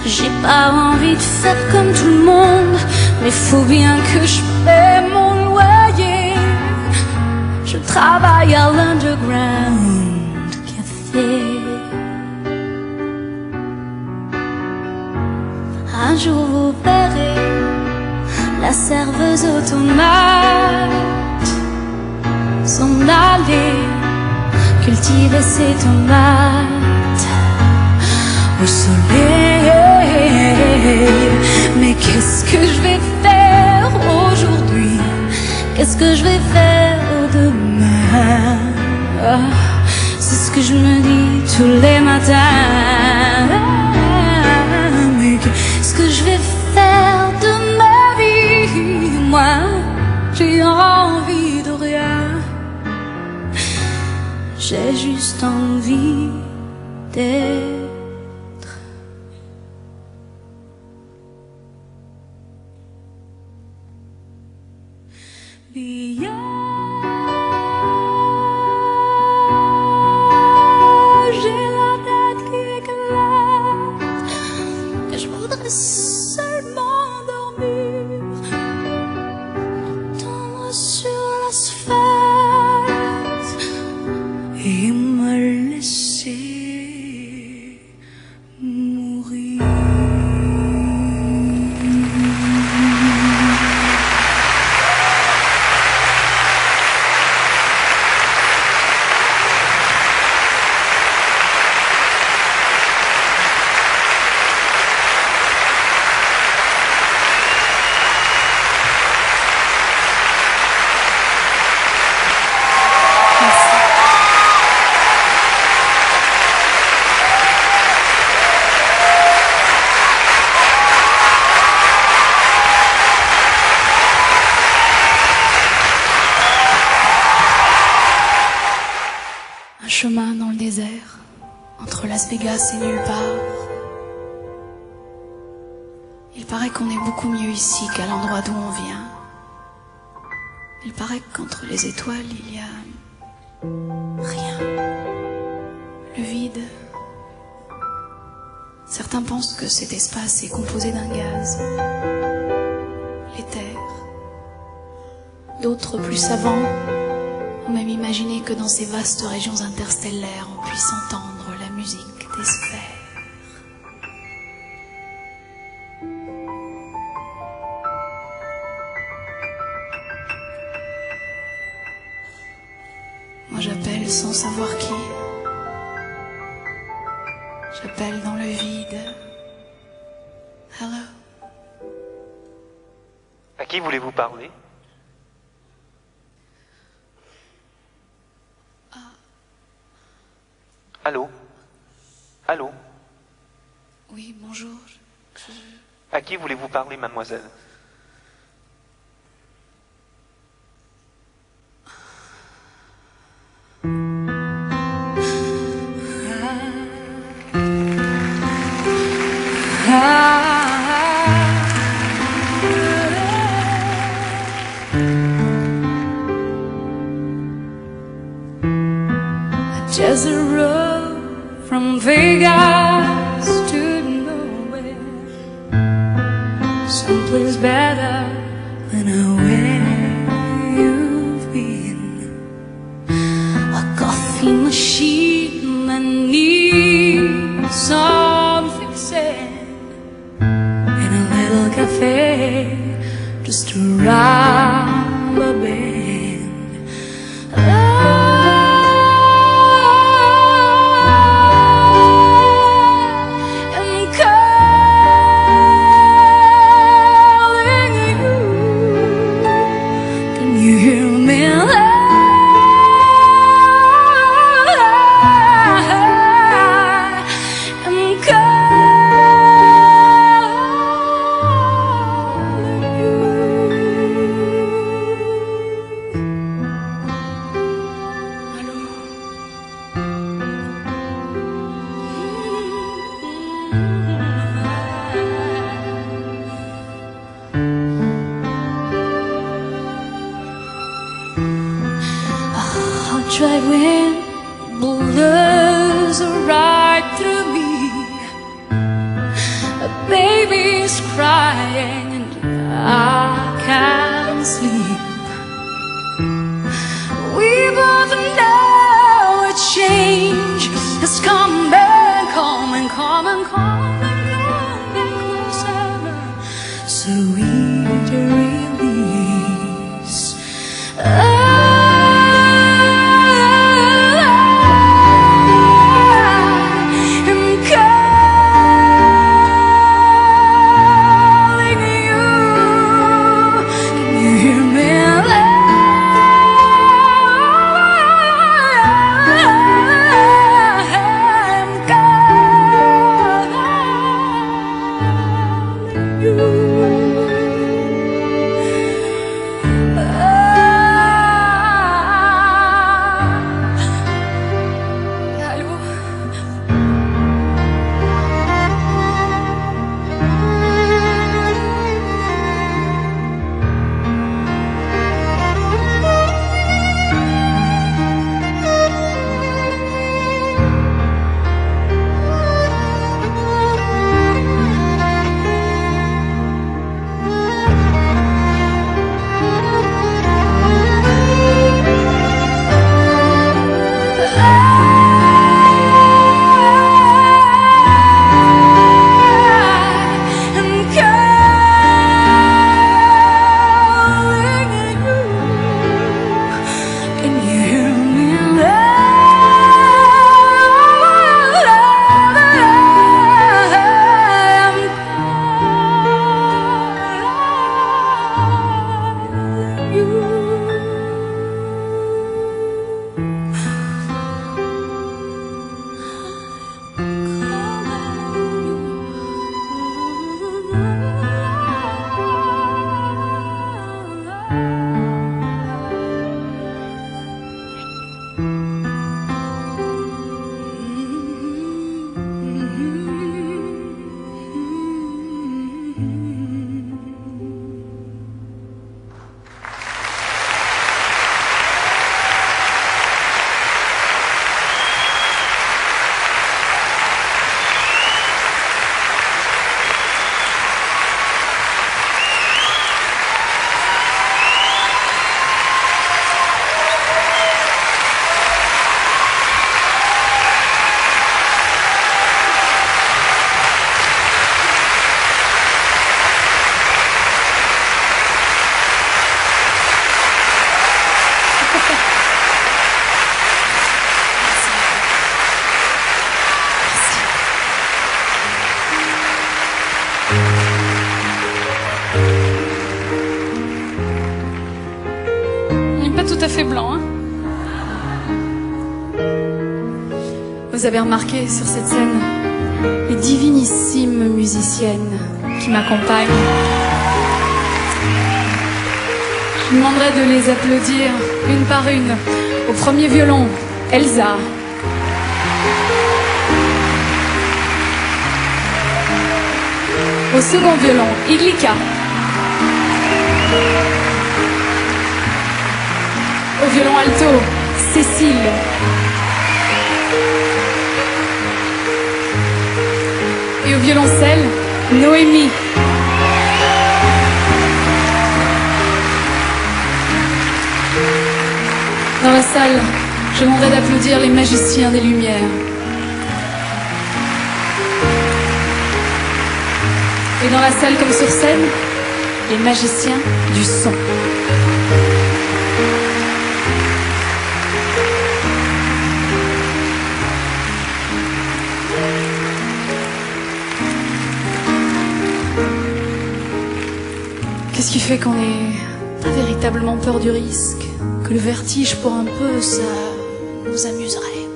J'ai pas envie de faire comme tout le monde, mais faut bien que je paie mon loyer. Je travaille à l'Underground Café. Un jour vous verrez la serveuse automate s'en aller cultiver ses tomates au soleil. Mais qu'est-ce que je vais faire aujourd'hui? Qu'est-ce que je vais faire demain? C'est ce que je me dis tous les matins. Mais qu'est-ce que je vais faire de ma vie? Moi, j'ai envie de rien. J'ai juste envie d'être. Bien. J'ai la tête qui éclate, que je voudrais seulement dormir, tendre sur l'asphalte et me laisser mourir. Un chemin dans le désert, entre Las Vegas et nulle part. Il paraît qu'on est beaucoup mieux ici qu'à l'endroit d'où on vient. Il paraît qu'entre les étoiles, il y a Rien. Le vide. Certains pensent que cet espace est composé d'un gaz. L'éther. D'autres, plus savants, ont même imaginé que dans ces vastes régions interstellaires, on puisse entendre la musique des sphères. Moi j'appelle sans savoir qui. J'appelle dans le vide. Hello. À qui voulez-vous parler? Allô? Allô? Oui, bonjour. À qui voulez-vous parler, mademoiselle? Just a road from Vegas to nowhere, someplace better than where you've been. A coffee machine that needs some fixing, in a little cafe just around the bend. Drive wind blows right through me. A baby's crying and I can't sleep. We both know a change has come and come and come and come and come and closer, so we to release. Hear me? tout à fait blanc, hein. Vous avez remarqué sur cette scène les divinissimes musiciennes qui m'accompagnent. Je vous demanderai de les applaudir une par une. Au premier violon, Elsa. Au second violon, Iglika. Au violon alto, Cécile. Et au violoncelle, Noémie. Dans la salle, je demanderai d'applaudir les magiciens des Lumières. Et dans la salle comme sur scène, les magiciens du son. Qu'est-ce qui fait qu'on n'ait pas véritablement peur du risque? Que le vertige pour un peu, ça nous amuserait.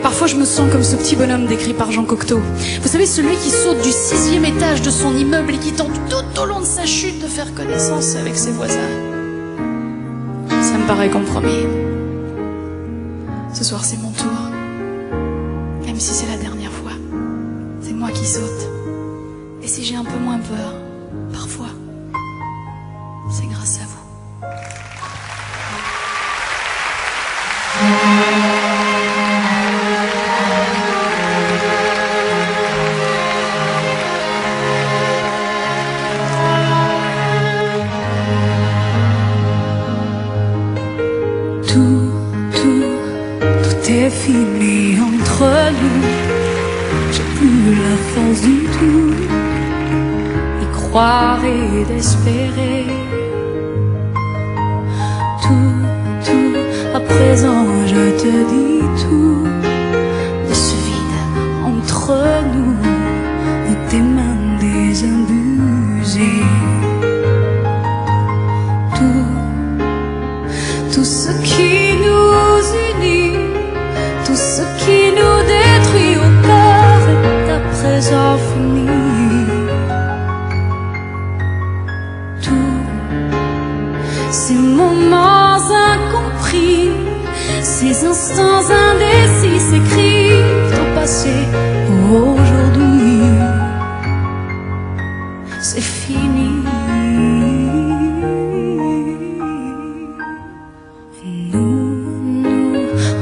Parfois je me sens comme ce petit bonhomme décrit par Jean Cocteau. Vous savez, celui qui saute du 6e étage de son immeuble et qui tente tout au long de sa chute de faire connaissance avec ses voisins. Ça me paraît compromis. Ce soir c'est mon tour. Même si c'est la dernière fois. C'est moi qui saute. Et si j'ai un peu moins peur, parfois, c'est grâce à vous. Tout est fini entre nous. J'ai plus la force du tout d'y croire et d'espérer. Tout, à présent je te dis tout. De ce vide entre nous, de tes mains désabusées. Tout ce qui nous unit, tout ce qui nous détruit au cœur est à présent fini. Tous ces moments incompris, ces instants indécis s'écrivent au passé, aujourd'hui. C'est fini.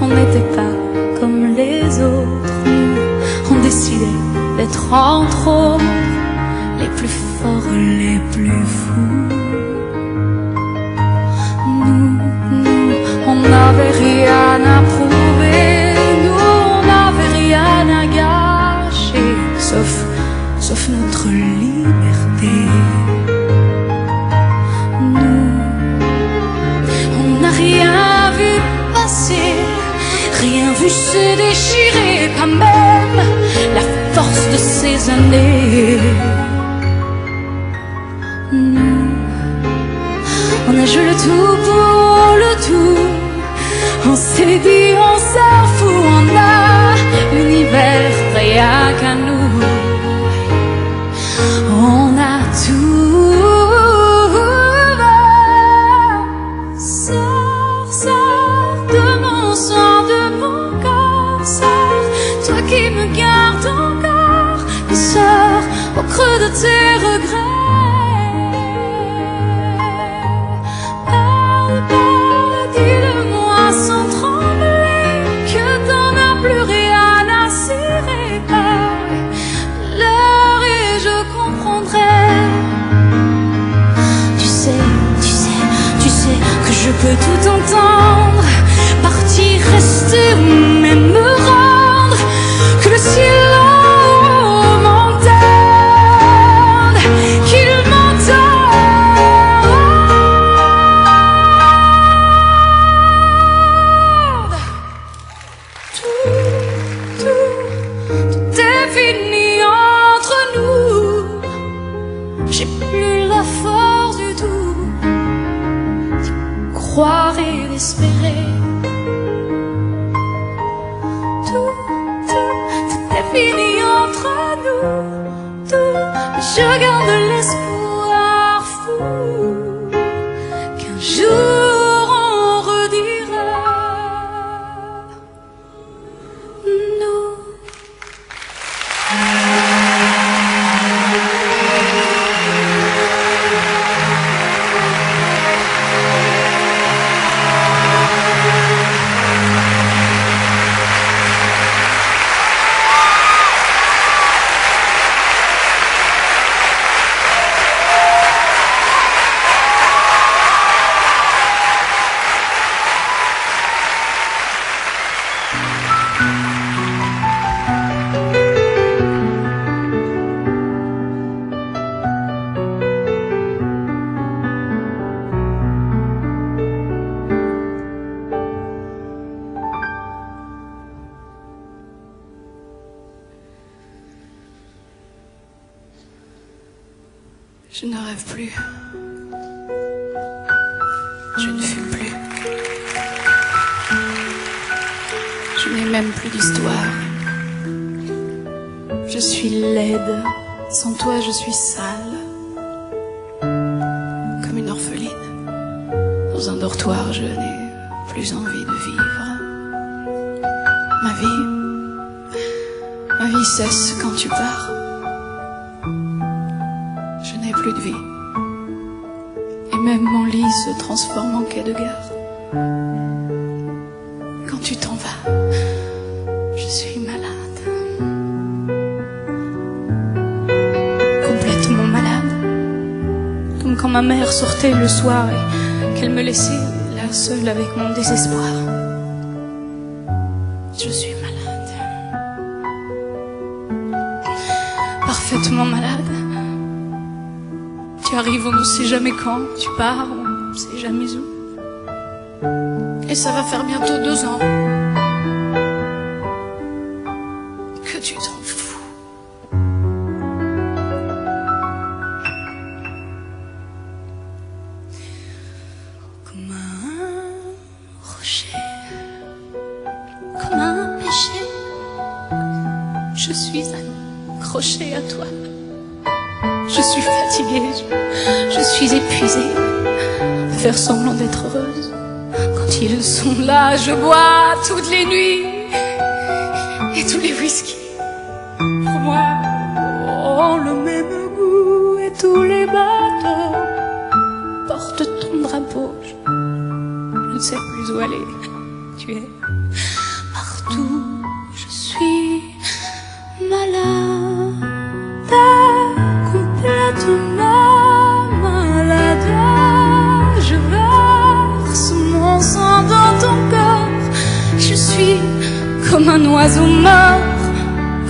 On n'était pas comme les autres. Nous, on décidait d'être entre autres les plus forts, les plus fous. Nous, on n'avait rien à prouver. Nous, on n'avait rien à gâcher, sauf notre liberté. Nous, on n'a rien vu passer, rien vu se déchirer, pas même la force de ces années. Nous, on a joué le tout pour le tout. On s'est dit on s'en fout, on a l'univers rien qu'à nous. On a tout. Sors de mon sang, de mon corps. Sors, toi qui me gardes encore. Sors au creux de tes regrets. Parle, dis-le-moi sans trembler que t'en as plus rien à cirer. L'heure et je comprendrai. Tu sais que je peux tout entendre. Partir, rester ou même me rendre. Que le ciel m'entende, qu'il m'entende. Tout est fini entre nous. J'ai plus la force du tout. croire et d'espérer. Tout est fini entre nous, tout, mais je garde l'espoir fou qu'un jour on redira nous. Je ne rêve plus. Je ne fume plus. Je n'ai même plus d'histoire. Je suis laide. Sans toi, je suis sale. Comme une orpheline. Dans un dortoir, je n'ai plus envie de vivre. Ma vie cesse quand tu pars. Je n'ai plus de vie. Et même mon lit se transforme en quai de gare. Quand tu t'en vas, je suis malade. Complètement malade. Comme quand ma mère sortait le soir et qu'elle me laissait là seule avec mon désespoir. Je suis malade. Parfaitement malade. Tu arrives, on ne sait jamais quand, tu pars, on ne sait jamais où. Et ça va faire bientôt 2 ans que tu t'en fous. Comme un rocher, comme un péché, je suis accrochée à toi. Je suis fatiguée, je suis épuisée de faire semblant d'être heureuse. Quand ils sont là, je bois toutes les nuits et tous les whisky. Pour moi, ont le même goût et tous les bateaux portent ton drapeau. Je ne sais plus où aller. Tu es partout. Je suis malade. Complètement malade, je verse mon sang dans ton corps. Je suis comme un oiseau mort.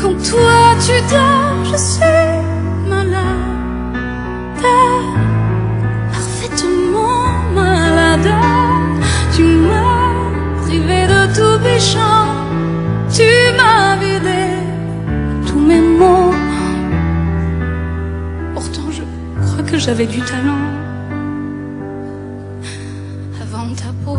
Quand toi tu dors, je suis malade, parfaitement malade. Tu m'as privé de tout péchant. Tu m'as vidé tous mes mots. Que j'avais du talent avant ta peau.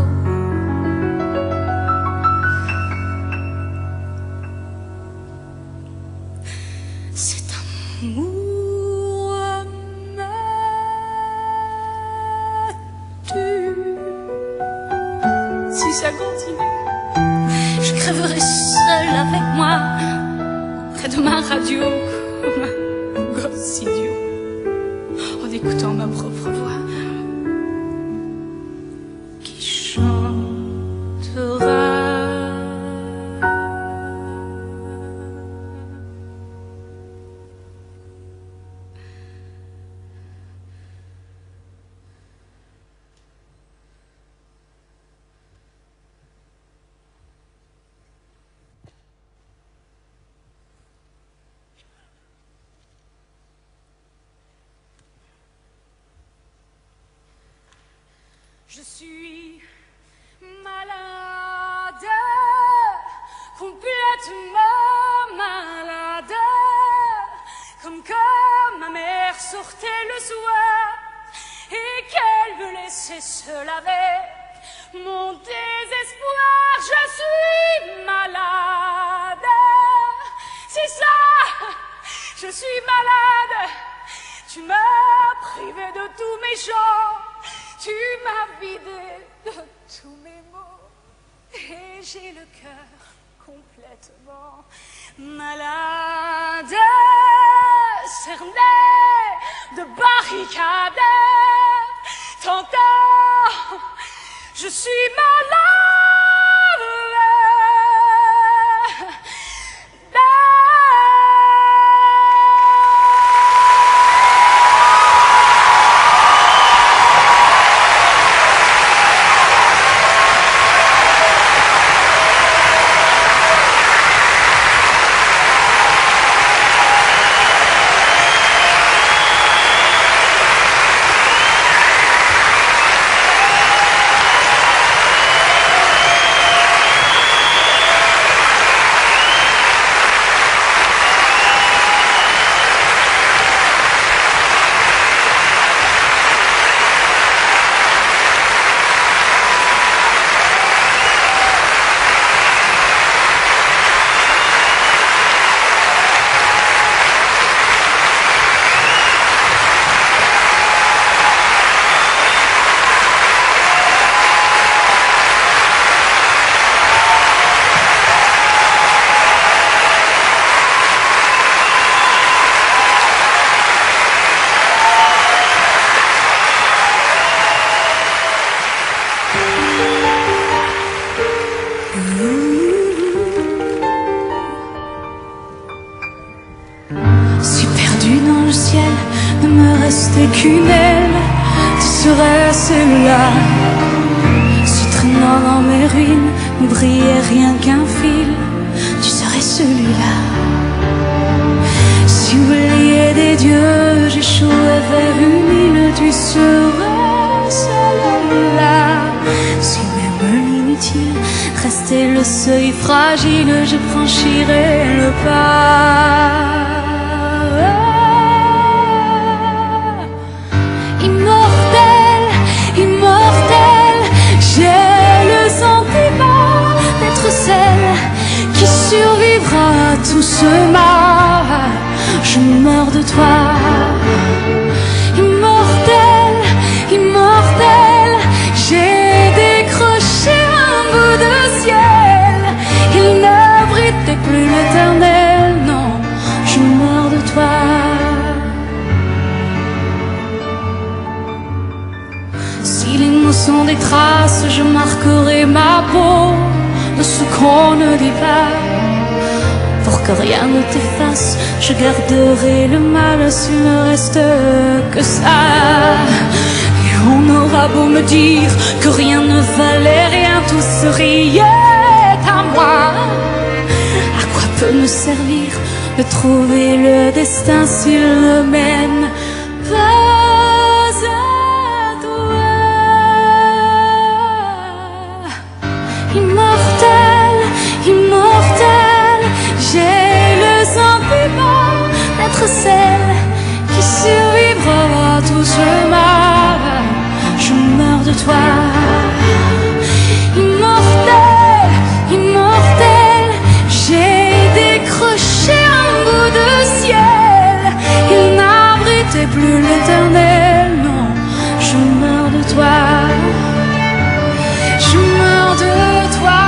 Cet amour me tue. Si ça continue, je crèverai seule avec moi près de ma radio comme un gosse idiot. En écoutant ma propre voix qui chantera. Je suis malade, complètement malade, comme quand ma mère sortait le soir et qu'elle me laissait seule avec tous mes chants, tu m'as vidé de tous mes mots. Et j'ai le cœur complètement malade, cerné de barricades. T'entends, je suis malade. Ne me restait qu'une aile, tu serais celui-là. Si traînant dans mes ruines ne brillait rien qu'un fil, tu serais celui-là. Si oublié des dieux, j'échouais vers une île, tu serais celle-là. Si même l'inutile restait le seuil fragile, je franchirais le pas. Celle qui survivra à tout ce mal, je meurs de toi. Immortel, immortel, j'ai décroché un bout de ciel. Il n'abritait plus l'éternel, non, je meurs de toi. Si les mots sont des traces, je marquerai ma peau de ce qu'on ne dit pas. Pour que rien ne t'efface, je garderai le mal s'il ne reste que ça. Et on aura beau me dire que rien ne valait rien, tout se riait à moi. À quoi peut me servir de trouver le destin s'il ne mène pas à toi? Immortel, immortel, j'ai le sentiment d'être celle qui survivra à tout ce mal. Je meurs de toi. Immortel, immortel, j'ai décroché un bout de ciel. Il n'abritait plus l'éternel, non, je meurs de toi. Je meurs de toi.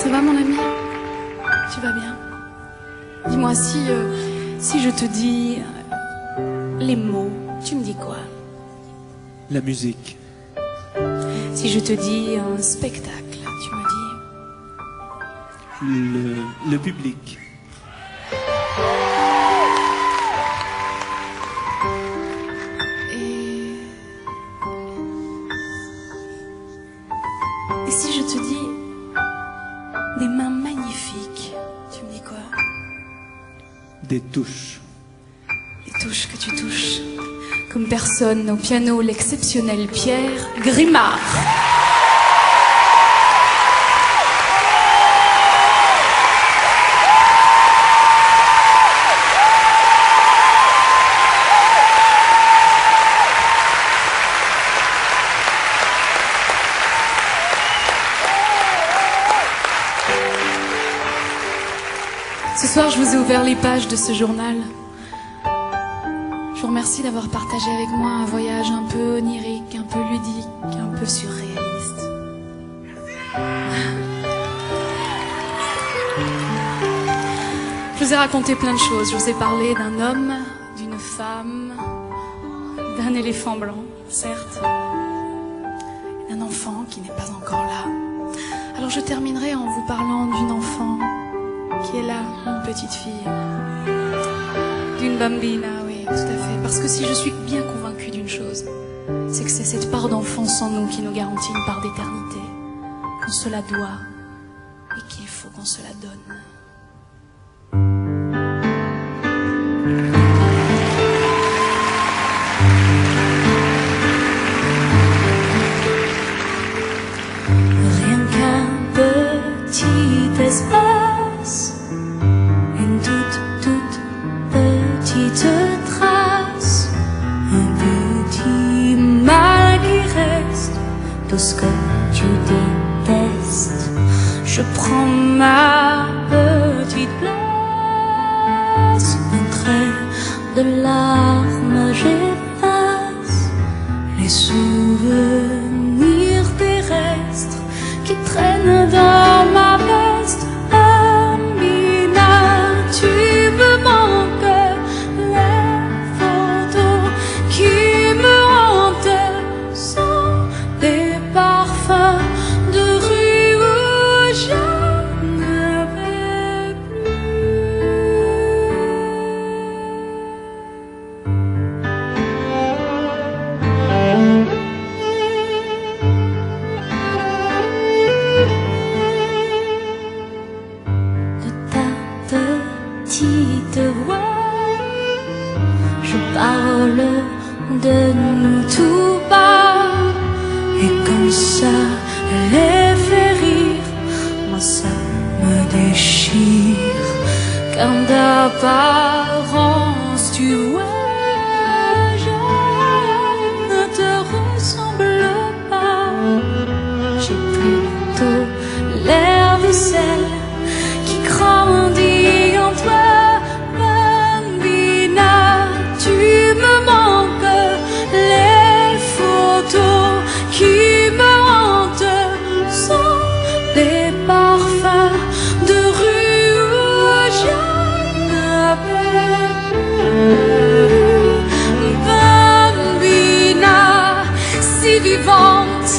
Ça va mon ami? Tu vas bien? Dis-moi si je te dis les mots, tu me dis quoi? La musique. Si je te dis un spectacle, tu me dis? Le public. Et si je te dis des mains magnifiques, tu me dis quoi? Des touches. Les touches que tu touches, comme personne au piano, l'exceptionnel Pierre Grimard. Ce soir, je vous ai ouvert les pages de ce journal. Je vous remercie d'avoir partagé avec moi un voyage un peu onirique, un peu ludique, un peu surréaliste. Je vous ai raconté plein de choses. Je vous ai parlé d'un homme, d'une femme, d'un éléphant blanc, certes, et d'un enfant qui n'est pas encore là. Alors je terminerai en vous parlant d'une enfant qui est là, une petite fille, d'une bambina, oui, tout à fait. Parce que si je suis bien convaincue d'une chose, c'est que c'est cette part d'enfance en nous qui nous garantit une part d'éternité, qu'on se la doit et qu'il faut qu'on se la donne. Rien qu'un petit espace, une toute petite trace, un petit mal qui reste de ce que tu détestes. Je prends ma petite place, un trait de larmes j'efface les souvenirs terrestres qui traînent dans ma veste. Bambina, tu me manques, les photos qui me hantent sont des parfums de rue où je ne vais de ta petite voix, je parle de nous tout bas, et comme ça les fait rire, moi ça me déchire, car d'apparence tu vois, je ne te ressemble pas. J'ai plutôt l'air de celle qui grandit en toi. Bambina, tu me manques, les photos qui me hantent sont des parfums de rue où je n'avais plus. Bambina, si vivante,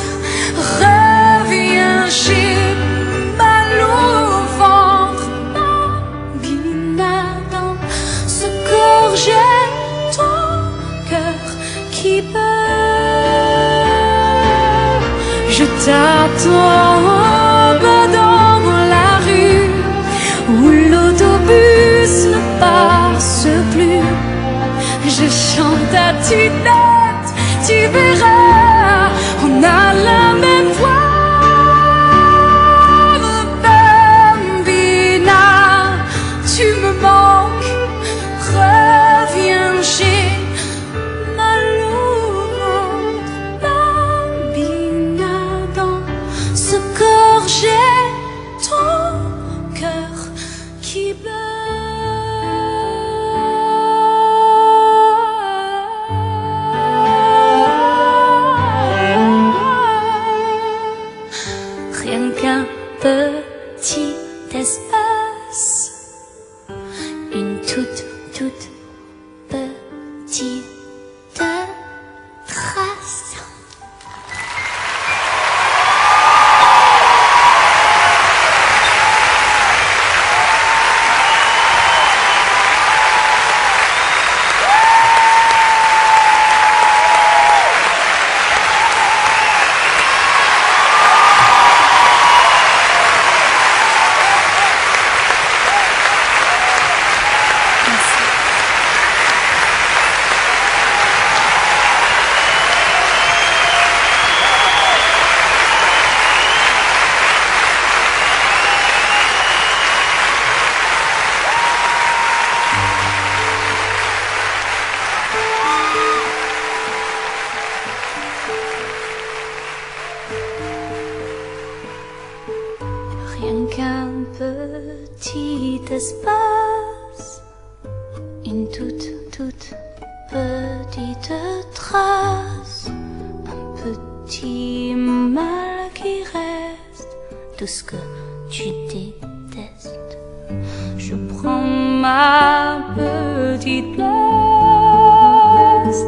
reviens chez mal au ventre. Bambina, dans ce corps j'ai ton cœur qui bat. Je t'attends dans la rue où l'autobus ne passe plus. Je chante à tue-tête, tu verras, on a la même voix. Bambina, tu me manques, reviens chez mal au ventre. Bambina, dans ce corps j'ai ton cœur qui bat. petite trace. Rien qu'un petit espace, une toute petite trace, un petit mal qui reste, tout ce que tu détestes. Je prends ma petite place,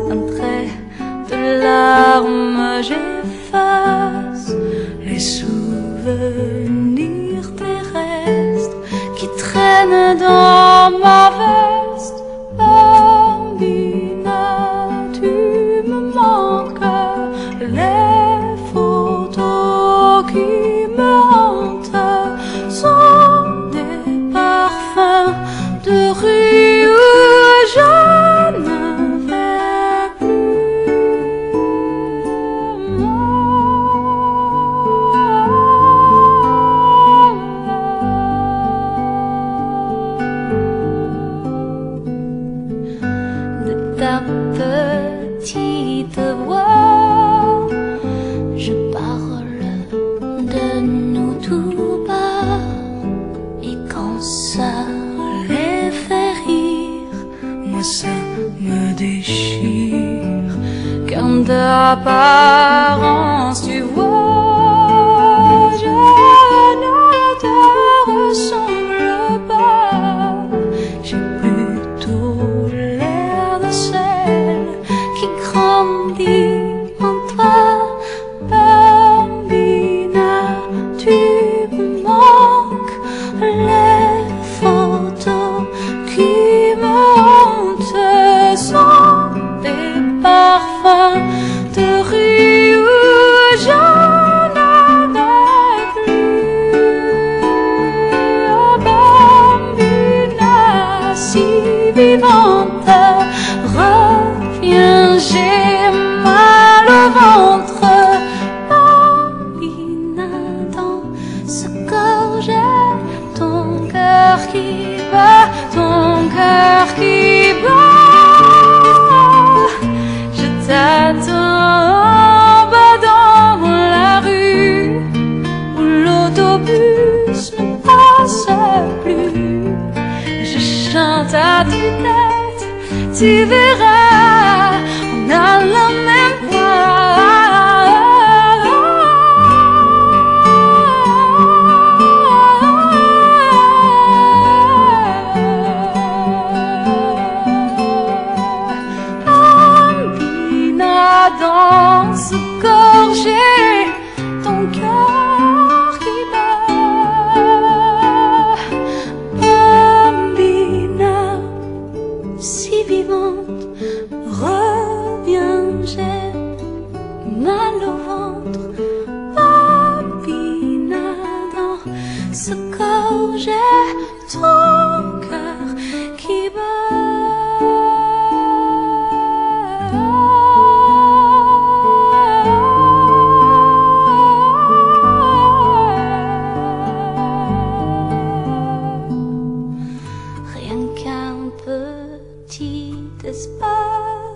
d'un trait de larmes j'efface les souvenirs terrestres qui traînent dans ma veste. Bambina, tu me manques, les photos qui me hantent sont des parfums de rue où je ne vais ta petite voix, je parle de nous tout bas, et quand ça les fait rire, moi ça me déchire, car d'apparence tu vois, je ne te ressemble pas, j'ai plutôt qui grandit en toi. Bambina, tu me manques, les photos qui me hantent sont des parfums de rue où je n'avais plus. Oh, Bambina, si vivante, reviens, j'ai mal au ventre. Bambina, dans ce corps j'ai ton cœur qui bat, ton cœur qui bat. Je t'attends en bas dans la rue où l'autobus ne passe plus. Je chante à tue-tête, tu verras, on a la même voix. Bambina, dans ce corps j'ai ton cœur qui bat. Bambina, si vivante, reviens, j'ai mal au ventre. Bambina, dans ce corps j'ai ton cœur qui bat. Rien qu'un petit espace,